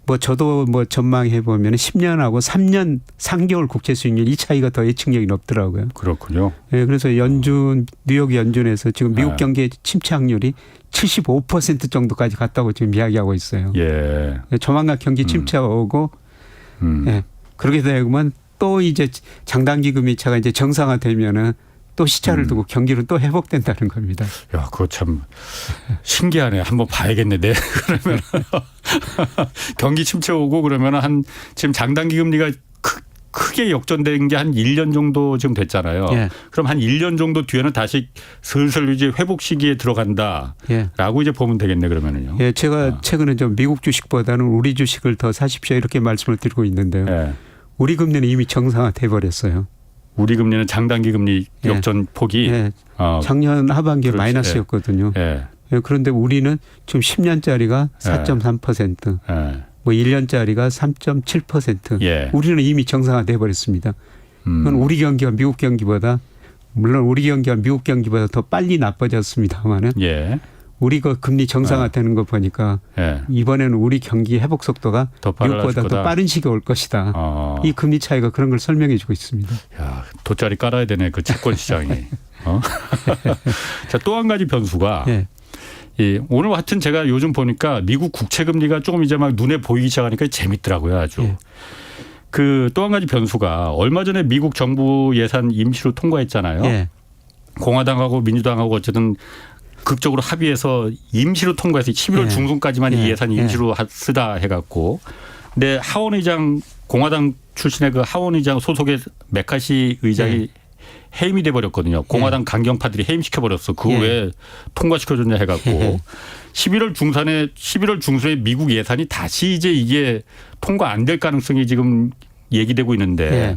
뭐 저도 뭐 전망해 보면 10년하고 3년 3개월 국채 수익률 이 차이가 더 예측력이 높더라고요. 그렇군요. 예, 그래서 뉴욕 연준에서 지금 미국 경제 침체 확률이 75% 정도까지 갔다고 지금 이야기하고 있어요. 예. 조만간 경기 침체가 오고 예, 그렇게 되면 또 이제 장단기 금리차가 이제 정상화되면은 또 시차를 두고 경기는 또 회복된다는 겁니다. 야, 그거 참 신기하네. 한번 봐야겠네. 네. 그러면 경기 침체 오고 그러면 지금 장단기 금리가 크게 역전된 게 한 1년 정도 지금 됐잖아요. 예. 그럼 한 1년 정도 뒤에는 다시 슬슬 이제 회복 시기에 들어간다라고 이제 보면 되겠네 그러면은요. 예, 제가 최근에 좀 미국 주식보다는 우리 주식을 더 사십시오 이렇게 말씀을 드리고 있는데요. 예. 우리 금리는 이미 정상화돼 버렸어요. 우리 금리는 장단기 금리 역전 폭이 작년 하반기에 그렇지. 마이너스였거든요. 예. 그런데 우리는 지금 10년짜리가 4.3%, 뭐 1년짜리가 3.7%. 우리는 이미 정상화돼 버렸습니다. 그건 우리 경기가 미국 경기보다 물론 우리 경기가 미국 경기보다 더 빨리 나빠졌습니다만은 우리 그 금리 정상화되는 거 보니까 이번에는 우리 경기 회복 속도가 미국보다 더 빠른 시기에 올 것이다. 이 금리 차이가 그런 걸 설명해 주고 있습니다. 야, 돗자리 깔아야 되네 그 채권 시장이. 자, 또 한 가지 변수가 오늘 하여튼 제가 요즘 보니까 미국 국채 금리가 조금 이제 막 눈에 보이기 시작하니까 재밌더라고요 아주. 그 또 한 가지 변수가 얼마 전에 미국 정부 예산 임시로 통과했잖아요. 공화당하고 민주당하고 어쨌든 극적으로 합의해서 임시로 통과해서 11월 중순까지만 이 예산이 임시로 쓰다 해갖고. 근데 하원 의장 공화당 출신의 그 하원 의장 소속의 메카시 의장이 해임이 돼버렸거든요. 공화당 강경파들이 해임시켜 버렸어. 그거 왜 통과시켜줬냐 해갖고 11월 중순에 미국 예산이 다시 이제 이게 통과 안 될 가능성이 지금 얘기되고 있는데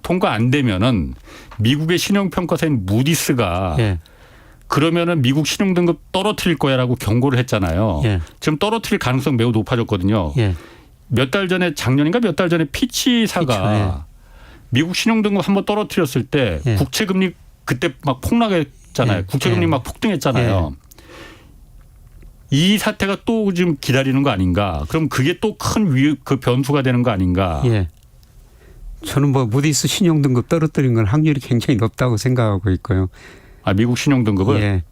통과 안 되면은 미국의 신용평가사인 무디스가 그러면은 미국 신용등급 떨어뜨릴 거야라고 경고를 했잖아요. 지금 떨어뜨릴 가능성 매우 높아졌거든요. 몇 달 전에 작년인가 몇 달 전에 피치사가 미국 신용등급 한번 떨어뜨렸을 때 국채금리 그때 막 폭락했잖아요. 국채금리 막 폭등했잖아요. 이 사태가 또 지금 기다리는 거 아닌가. 그럼 그게 또 큰 그 변수가 되는 거 아닌가. 저는 뭐 무디스 신용등급 떨어뜨린 건 확률이 굉장히 높다고 생각하고 있고요. 아, 미국 신용등급을?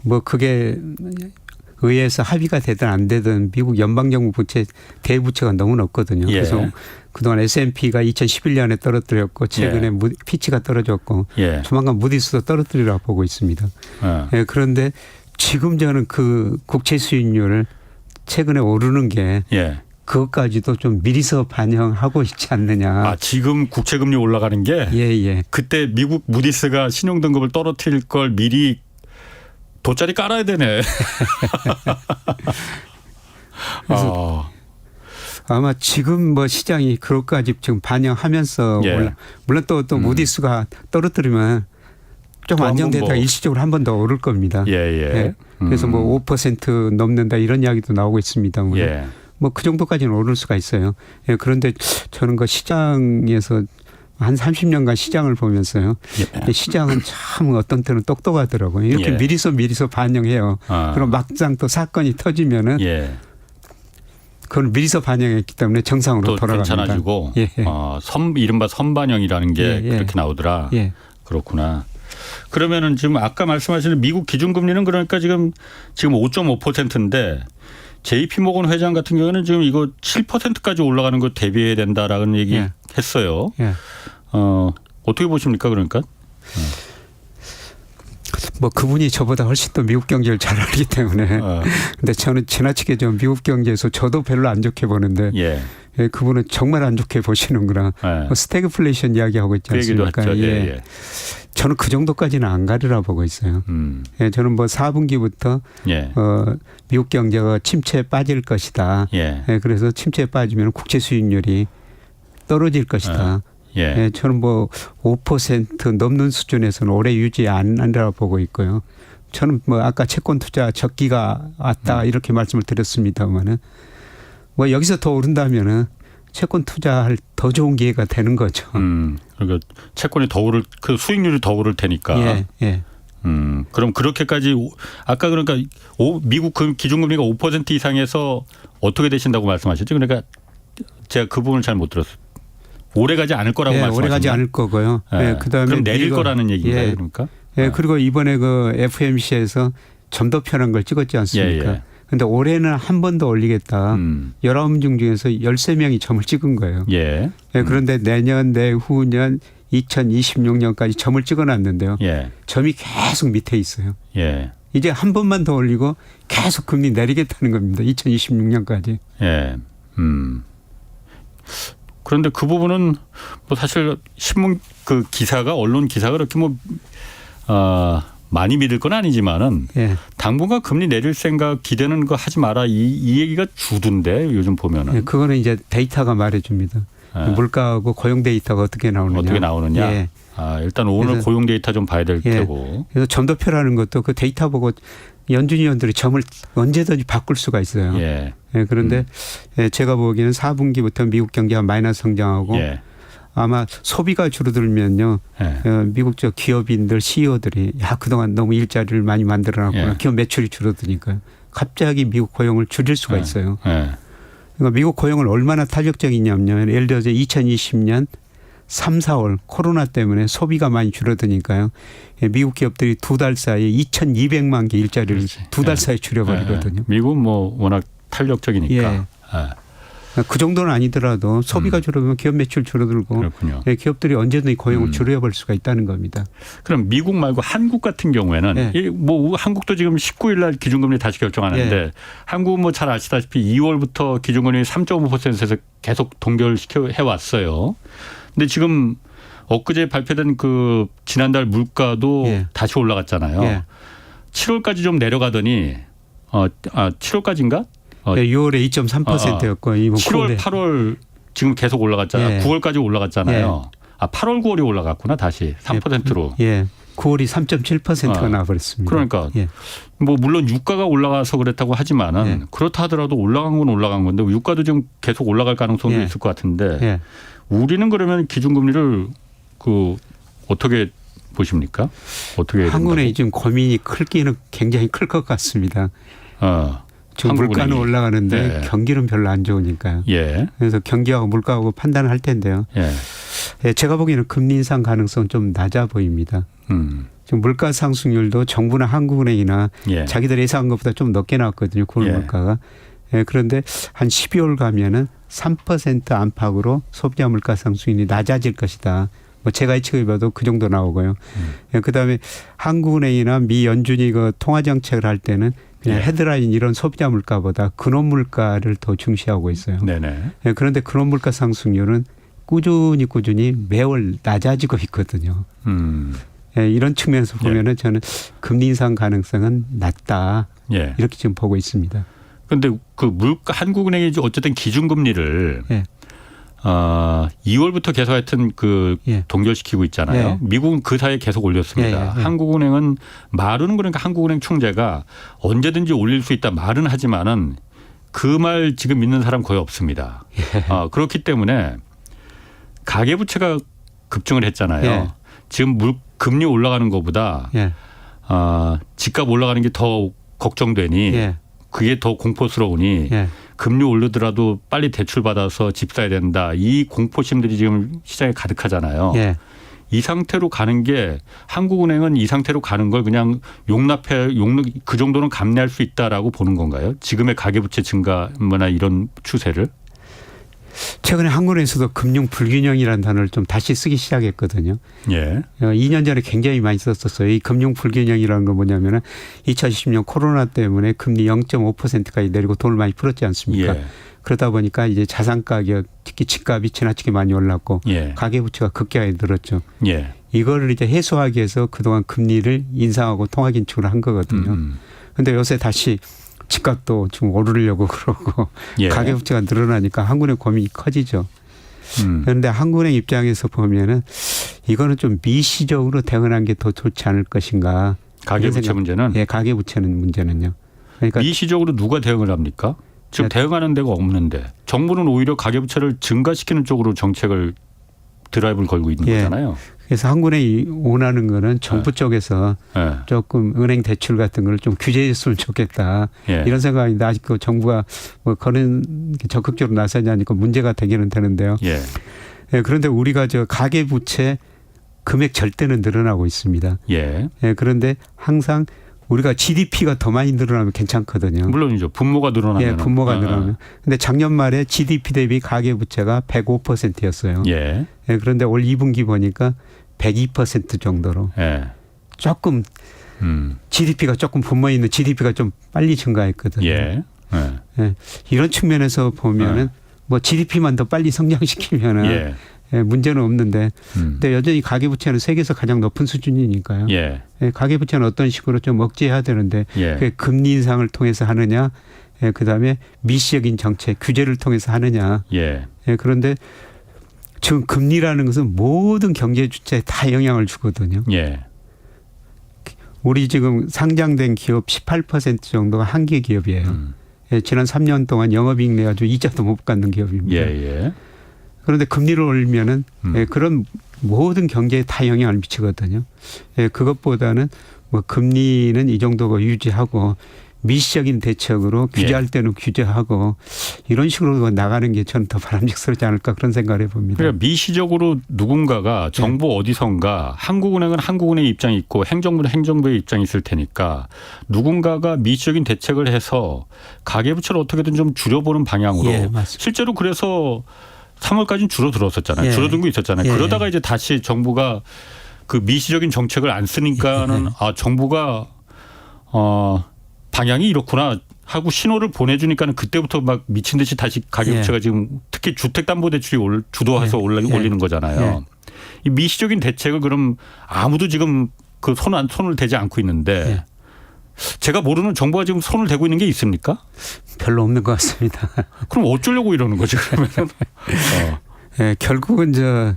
뭐 그게 의회에서 합의가 되든 안 되든 미국 연방정부 부채 대부채가 너무 높거든요. 그래서 그동안 S&P가 2011년에 떨어뜨렸고 최근에 피치가 떨어졌고 조만간 무디스도 떨어뜨리라고 보고 있습니다. 그런데 지금 저는 그 국채 수익률을 최근에 오르는 게 그것까지도 좀 미리서 반영하고 있지 않느냐. 아, 지금 국채금리 올라가는 게 그때 미국 무디스가 신용등급을 떨어뜨릴 걸 미리 돗자리 깔아야 되네. 그래서 아마 지금 뭐 시장이 그것까지 지금 반영하면서 물론 또 무디스가 떨어뜨리면 좀 안정되다가 일시적으로 한 번 더 오를 겁니다. 그래서 뭐 5% 넘는다 이런 이야기도 나오고 있습니다. 뭐 그 정도까지는 오를 수가 있어요. 그런데 저는 그 시장에서 한 30년간 시장을 보면서요. 시장은 참 어떤 때는 똑똑하더라고요. 이렇게 미리서 반영해요. 그럼 막상 또 사건이 터지면은 그걸 미리서 반영했기 때문에 정상으로 돌아갑니다. 괜찮아지고 이른바 선반영이라는 게 그렇게 나오더라. 그렇구나. 그러면은 지금 아까 말씀하시는 미국 기준금리는 그러니까 지금 5.5%인데 JP모건 회장 같은 경우는 지금 이거 7%까지 올라가는 거 대비해야 된다라는 얘기 했어요. 어떻게 보십니까 그러니까? 뭐 그분이 저보다 훨씬 더 미국 경제를 잘 알기 때문에. 근데 저는 지나치게 좀 미국 경제에서 저도 별로 안 좋게 보는데 그분은 정말 안 좋게 보시는구나. 뭐 스태그플레이션 이야기하고 있지 않습니까? 저는 그 정도까지는 안 가리라 보고 있어요. 저는 뭐 4분기부터 미국 경제가 침체에 빠질 것이다. 그래서 침체에 빠지면 국채 수익률이 떨어질 것이다. 저는 뭐 5% 넘는 수준에서는 오래 유지 안 한다고 보고 있고요. 저는 뭐 아까 채권 투자 적기가 왔다 이렇게 말씀을 드렸습니다만은 뭐 여기서 더 오른다면은 채권 투자할 더 좋은 기회가 되는 거죠. 그러니까 채권이 더 오를 그 수익률이 더 오를 테니까. 그럼 그렇게까지 아까 그러니까 미국 기준금리가 5% 이상에서 어떻게 되신다고 말씀하셨죠? 그러니까 제가 그 부분을 잘 못 들었어요. 오래 가지 않을 거라고 말씀하셨나요? 오래 가지 않을 거고요. 그다음에 그럼 내릴 거라는 얘기인가요, 그러니까? 그리고 이번에 그 FOMC에서 점도 편한 걸 찍었지 않습니까? 그런데 올해는 한 번 더 올리겠다. 19명 중에서 13명이 점을 찍은 거예요. 그런데 내년, 내후년, 2026년까지 점을 찍어놨는데요. 점이 계속 밑에 있어요. 이제 한 번만 더 올리고 계속 금리 내리겠다는 겁니다. 2026년까지. 그런데 그 부분은 뭐 사실 신문 그 기사가 언론 기사가 그렇게 뭐 많이 믿을 건 아니지만은 당분간 금리 내릴 생각 기대는 거 하지 마라 이 얘기가 주던데 요즘 보면은. 그거는 이제 데이터가 말해줍니다. 물가하고 고용 데이터가 어떻게 나오느냐. 일단 오늘 고용 데이터 좀 봐야 될 테고. 그래서 점도표라는 것도 그 데이터 보고 연준 위원들이 점을 언제든지 바꿀 수가 있어요. 그런데 제가 보기에는 4분기부터 미국 경제가 마이너스 성장하고 아마 소비가 줄어들면요. 미국 저 기업인들 CEO들이 그동안 너무 일자리를 많이 만들어놨구나. 기업 매출이 줄어드니까 갑자기 미국 고용을 줄일 수가 있어요. 그러니까 미국 고용을 얼마나 탄력적이냐면 예를 들어서 2020년 3, 4월 코로나 때문에 소비가 많이 줄어드니까요. 미국 기업들이 2달 사이에 2,200만 개 일자리를 2달 사이에 줄여버리거든요. 미국은 뭐 워낙 탄력적이니까. 그 정도는 아니더라도 소비가 줄어들면 기업 매출 줄어들고 기업들이 언제든지 고용을 줄여버릴 수가 있다는 겁니다. 그럼 미국 말고 한국 같은 경우에는 뭐 한국도 지금 19일 날 기준금리 다시 결정하는데 한국은 뭐 잘 아시다시피 2월부터 기준금리 3.5%에서 계속 동결시켜 해왔어요. 근데 지금 엊그제 발표된 그 지난달 물가도 예. 다시 올라갔잖아요. 예. 7월까지 좀 내려가더니 7월까지인가? 네, 6월에 2.3%였고 이번 7월, 9월에 8월 지금 계속 올라갔잖아요. 예. 9월까지 올라갔잖아요. 8월, 9월이 올라갔구나 다시 3%로. 예. 9월이 3.7%가 나와버렸습니다. 그러니까 예. 뭐 물론 유가가 올라가서 그랬다고 하지만은 예. 그렇다 하더라도 올라간 건 올라간 건데 유가도 지금 계속 올라갈 가능성도 예. 있을 것 같은데 예. 우리는 그러면 기준금리를 어떻게 보십니까? 어떻게 해야 한국은행이 지금 고민이 클기는 굉장히 클 것 같습니다. 지금 물가는 올라가는데 예. 경기는 별로 안 좋으니까요. 예. 그래서 경기하고 물가하고 판단을 할 텐데요. 예. 예, 제가 보기에는 금리 인상 가능성 좀 낮아 보입니다. 지금 물가 상승률도 정부나 한국은행이나 예. 자기들 예상한 것보다 좀 높게 나왔거든요. 9월 예. 물가가. 예, 그런데 한 12월 가면은 3% 안팎으로 소비자 물가 상승률이 낮아질 것이다. 뭐 제가 예측해봐도 그 정도 나오고요. 예, 그다음에 한국은행이나 미 연준이 그 통화 정책을 할 때는 그냥 예. 헤드라인 이런 소비자 물가보다 근원 물가를 더 중시하고 있어요. 네네. 예, 그런데 근원 물가 상승률은 꾸준히 매월 낮아지고 있거든요. 예, 이런 측면에서 보면은 저는 금리 인상 가능성은 낮다. 예. 이렇게 지금 보고 있습니다. 그런데 그 한국은행이 어쨌든 기준금리를 예. 2월부터 계속 하여튼 예. 동결시키고 있잖아요. 예. 미국은 그 사이에 계속 올렸습니다. 예. 한국은행은 말은 그러니까 한국은행 총재가 언제든지 올릴 수 있다 말은 하지만은 그 말 지금 믿는 사람 거의 없습니다. 예. 그렇기 때문에 가계부채가 급증을 했잖아요. 예. 지금 금리 올라가는 것보다 예. 집값 올라가는 게 더 걱정되니 예. 그게 더 공포스러우니 예. 금리 오르더라도 빨리 대출 받아서 집 사야 된다. 이 공포심들이 지금 시장에 가득하잖아요. 예. 이 상태로 가는 게 한국은행은 이 상태로 가는 걸 그냥 그 정도는 감내할 수 있다라고 보는 건가요? 지금의 가계부채 증가나 이런 추세를? 최근에 한국은행에서도 금융 불균형이라는 단어를 좀 다시 쓰기 시작했거든요. 예. 2년 전에 굉장히 많이 썼었어요. 이 금융 불균형이라는 건 뭐냐면은 2020년 코로나 때문에 금리 0.5%까지 내리고 돈을 많이 풀었지 않습니까? 예. 그러다 보니까 이제 자산 가격, 특히 집값이 지나치게 많이 올랐고 예. 가계부채가 급격하게 늘었죠. 예. 이거를 이제 해소하기 위해서 그동안 금리를 인상하고 통화 긴축을 한 거거든요. 그런데 요새 다시 집값도 지금 오르려고 그러고 예. 가계부채가 늘어나니까 한국은행 고민이 커지죠. 그런데 한국은행 입장에서 보면은 이거는 좀 미시적으로 대응하는 게 더 좋지 않을 것인가. 가계부채 문제는? 예, 가계부채는 문제는요. 그러니까 미시적으로 누가 대응을 합니까? 지금 대응하는 데가 없는데 정부는 오히려 가계부채를 증가시키는 쪽으로 정책을 드라이브를 걸고 있는 거잖아요. 그래서 한국은행이 원하는 거는 정부 쪽에서 조금 은행 대출 같은 걸 좀 규제했으면 좋겠다. 이런 생각인데 아직 그 정부가 뭐 그런 적극적으로 나서지 않으니까 문제가 되기는 되는데요. 그런데 우리가 저 가계부채 금액 절대는 늘어나고 있습니다. 그런데 항상 우리가 GDP가 더 많이 늘어나면 괜찮거든요. 물론이죠. 분모가 늘어나면. 예, 분모가 늘어나면. 근데 작년 말에 GDP 대비 가계부채가 105%였어요. 그런데 올 2분기 보니까 102% 정도로 조금 GDP가 조금 분모에 있는 GDP가 좀 빨리 증가했거든요. 이런 측면에서 보면은 뭐 GDP만 더 빨리 성장시키면은 문제는 없는데, 근데 여전히 가계부채는 세계에서 가장 높은 수준이니까요. 가계부채는 어떤 식으로 좀 억제해야 되는데, 그게 금리 인상을 통해서 하느냐, 그다음에 미시적인 정책, 규제를 통해서 하느냐. 그런데 지금 금리라는 것은 모든 경제 주체에 다 영향을 주거든요. 우리 지금 상장된 기업 18% 정도가 한계 기업이에요. 지난 3년 동안 영업이익 내가지고 이자도 못 갖는 기업입니다. 그런데 금리를 올리면은 그런 모든 경제에 다 영향을 미치거든요. 그것보다는 뭐 금리는 이 정도가 유지하고 미시적인 대책으로 규제할 때는 규제하고 이런 식으로 나가는 게 저는 더 바람직스럽지 않을까 그런 생각을 해봅니다. 그러니까 미시적으로 누군가가 정부 어디선가 한국은행은 한국은행의 입장이 있고 행정부는 행정부의 입장이 있을 테니까 누군가가 미시적인 대책을 해서 가계부채를 어떻게든 좀 줄여보는 방향으로 실제로 그래서 3월까지는 줄어들었었잖아요. 줄어든 거 있었잖아요. 그러다가 이제 다시 정부가 그 미시적인 정책을 안 쓰니까는 정부가 방향이 이렇구나 하고 신호를 보내주니까는 그때부터 막 미친 듯이 다시 가계부채가 지금 특히 주택담보대출이 주도해서 올리는 거잖아요. 이 미시적인 대책을 그럼 아무도 지금 그 손을 대지 않고 있는데 네. 제가 모르는 정부가 지금 손을 대고 있는 게 있습니까? 별로 없는 것 같습니다. 그럼 어쩌려고 이러는 거지 그러면? 네, 결국은 네.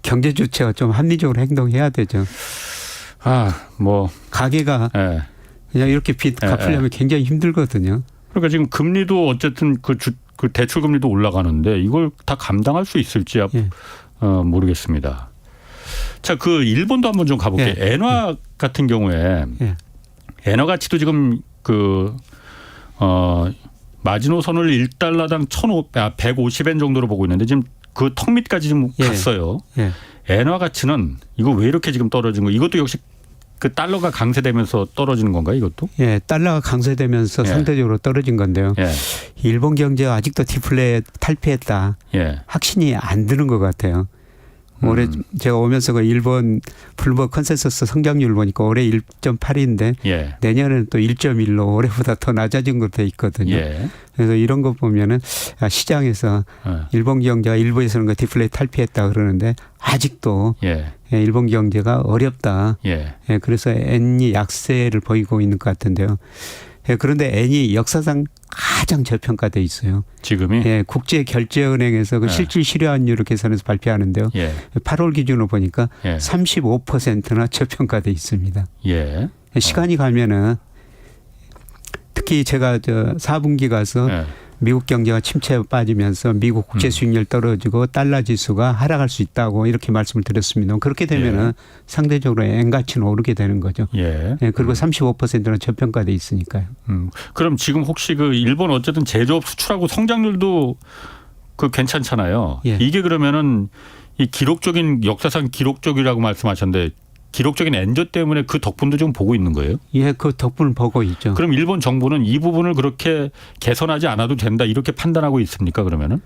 경제 주체가 좀 합리적으로 행동해야 되죠. 뭐 가게가 네. 그냥 이렇게 빚 갚으려면 굉장히 힘들거든요. 그러니까 지금 금리도 어쨌든 그 대출 금리도 올라가는데 이걸 다 감당할 수 있을지 모르겠습니다. 자, 그 일본도 한번 좀 가볼게요. 엔화 같은 경우에 엔화 가치도 지금 마지노선을 1달러당 150엔 정도로 보고 있는데 지금 그 턱 밑까지 지금 갔어요. 엔화 가치는 이거 왜 이렇게 지금 떨어진 거? 이것도 역시 그 달러가 강세되면서 떨어지는 건가요, 이것도? 예, 달러가 강세되면서 상대적으로 떨어진 건데요. 일본 경제가 아직도 탈피했다. 확신이 안 드는 것 같아요. 올해 제가 오면서 그 일본 블룸버그 컨센서스 성장률 보니까 올해 1.8인데 내년에는 또 1.1로 올해보다 더 낮아진 것도 돼 있거든요. 그래서 이런 거 보면은 시장에서 일본 경제가 일부에서는 그 디플레이 탈피했다 그러는데 아직도 일본 경제가 어렵다. 그래서 엔이 약세를 보이고 있는 것 같은데요. 그런데 엔이 역사상 가장 저평가돼 있어요. 지금이? 국제결제은행에서 그 실질 실효환율을 계산해서 발표하는데요. 8월 기준으로 보니까 35%나 저평가돼 있습니다. 시간이 가면은 특히 제가 4분기 가서 미국 경제가 침체에 빠지면서 미국 국채 수익률 떨어지고 달러 지수가 하락할 수 있다고 이렇게 말씀을 드렸습니다. 그렇게 되면은 상대적으로 엔 가치는 오르게 되는 거죠. 그리고 35%는 저평가돼 있으니까요. 그럼 지금 혹시 그 일본 어쨌든 제조업 수출하고 성장률도 그 괜찮잖아요. 이게 그러면은 이 기록적인 역사상 기록적이라고 말씀하셨는데 기록적인 엔저 때문에 그 덕분도 좀 보고 있는 거예요? 그 덕분을 보고 있죠. 그럼 일본 정부는 이 부분을 그렇게 개선하지 않아도 된다 이렇게 판단하고 있습니까? 그러면은?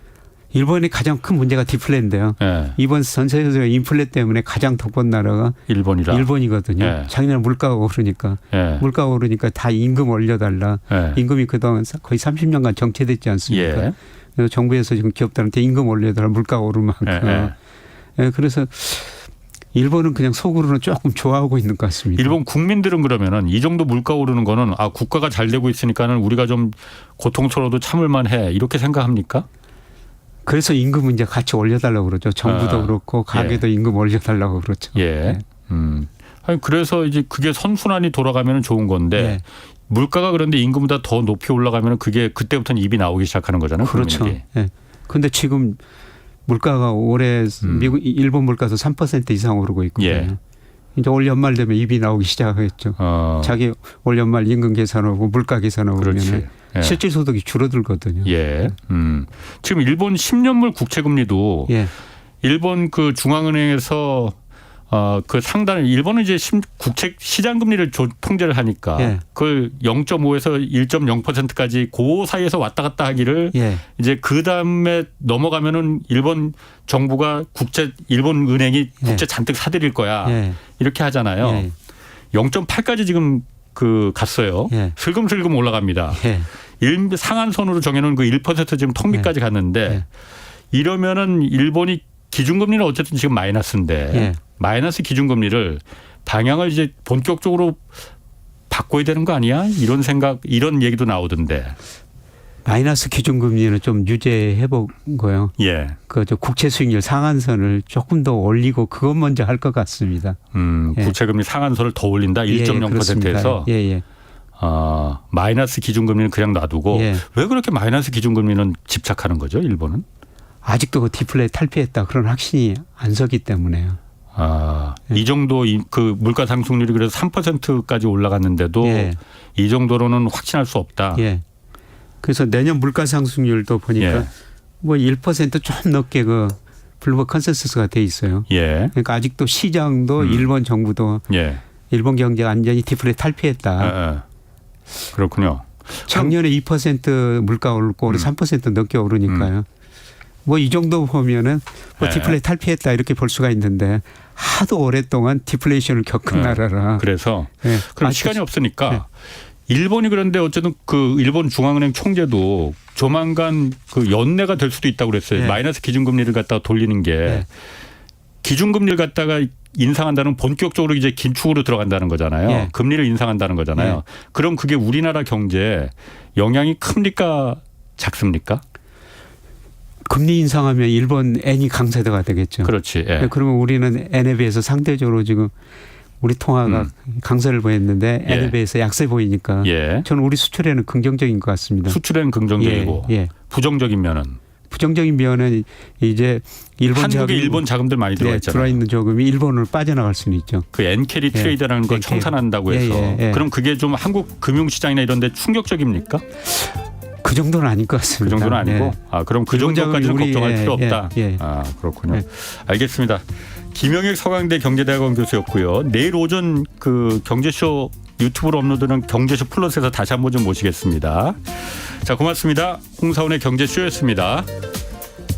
일본이 가장 큰 문제가 디플레인데요. 이번 전 세계적인 인플레 때문에 가장 덕본 나라가 일본이거든요. 자기네는 물가가 오르니까. 물가가 오르니까 다 임금 올려달라. 임금이 그동안 거의 30년간 정체됐지 않습니까? 그래서 정부에서 지금 기업들한테 임금 올려달라. 물가가 오른 만큼. 그래서 일본은 그냥 속으로는 조금 좋아하고 있는 것 같습니다. 일본 국민들은 그러면은 이 정도 물가 오르는 거는 국가가 잘 되고 있으니까는 우리가 좀 고통스러워도 참을만 해 이렇게 생각합니까? 그래서 임금은 이제 같이 올려달라고 그러죠. 정부도 그렇고 가게도 임금 올려달라고 그렇죠. 아니, 그래서 이제 그게 선순환이 돌아가면 좋은 건데 물가가 그런데 임금보다 더 높이 올라가면 그게 그때부터는 입이 나오기 시작하는 거잖아요. 그렇죠. 그런데 지금 물가가 올해 일본 물가도 3% 이상 오르고 있거든요. 이제 올 연말 되면 입이 나오기 시작하겠죠. 자기 올 연말 임금 계산하고 물가 계산하고 그러면 실질 소득이 줄어들거든요. 지금 일본 10년물 국채금리도 일본 그 중앙은행에서 그 상단 일본은 이제 국채 시장 금리를 통제를 하니까 그걸 0.5에서 1.0%까지 그 사이에서 왔다 갔다 하기를 이제 그 다음에 넘어가면은 일본 정부가 일본 은행이 국채 잔뜩 사들일 거야 이렇게 하잖아요. 0.8까지 지금 갔어요. 슬금슬금 올라갑니다. 상한선으로 정해놓은 그 1% 지금 턱 밑까지 갔는데 이러면은 일본이 기준금리는 어쨌든 지금 마이너스인데 마이너스 기준금리를 방향을 이제 본격적으로 바꿔야 되는 거 아니야? 이런 얘기도 나오던데. 마이너스 기준금리는 좀 유지해 보고요. 국채 수익률 상한선을 조금 더 올리고 그것 먼저 할 것 같습니다. 국채금리 상한선을 더 올린다. 1.0%에서. 마이너스 기준금리는 그냥 놔두고 왜 그렇게 마이너스 기준금리는 집착하는 거죠? 일본은? 아직도 그 디플레이 탈피했다 그런 확신이 안 서기 때문에요. 이 정도 그 물가 상승률이 그래서 3%까지 올라갔는데도 이 정도로는 확신할 수 없다. 그래서 내년 물가 상승률도 보니까 뭐 1%좀 넘게 그 블룸버그 컨센서스가 돼 있어요. 그러니까 아직도 시장도 일본 정부도 일본 경제가 완전히 디플레이 탈피했다. 그렇군요. 작년에 2% 물가 오르고 올해 3% 넘게 오르니까요. 뭐 이 정도 보면은 뭐 디플레이 탈피했다 이렇게 볼 수가 있는데 하도 오랫동안 디플레이션을 겪은 나라라. 그래서 그럼 시간이 없으니까 일본이 그런데 어쨌든 그 일본 중앙은행 총재도 조만간 그 연내가 될 수도 있다고 그랬어요. 마이너스 기준금리를 갖다가 돌리는 게 기준금리를 갖다가 인상한다는 본격적으로 이제 긴축으로 들어간다는 거잖아요. 예. 금리를 인상한다는 거잖아요. 예. 그럼 그게 우리나라 경제에 영향이 큽니까? 작습니까? 금리 인상하면 일본 엔이 강세대가 되겠죠. 그렇지. 예. 그러면 우리는 엔에 비해서 상대적으로 지금 우리 통화가 강세를 보였는데 엔에 예. 비해서 약세 보이니까 예. 저는 우리 수출에는 긍정적인 것 같습니다. 수출에는 긍정적이고 예. 예. 부정적인 면은 부정적인 면은 이제 일본 한국에 자금, 일본 자금들 많이 들어와 네, 있잖아요. 들어와 있는 조금이 일본으로 빠져나갈 수는 있죠. 그 엔캐리 예. 트레이드라는 걸 엔캐리. 청산한다고 해서 예. 그럼 그게 좀 한국 금융시장이나 이런 데 충격적입니까? 그 정도는 아닐 것 그 같습니다. 정도는 아니고 예. 아 그럼 그 일본 정도까지는 자금이 우리, 걱정할 필요 없다. 예. 아 그렇군요. 예. 알겠습니다. 김영익 서강대 경제대학원 교수였고요. 내일 오전 그 경제쇼 유튜브로 업로드는 경제쇼 플러스에서 다시 한번 좀 모시겠습니다. 자 고맙습니다. 홍사원의 경제쇼였습니다.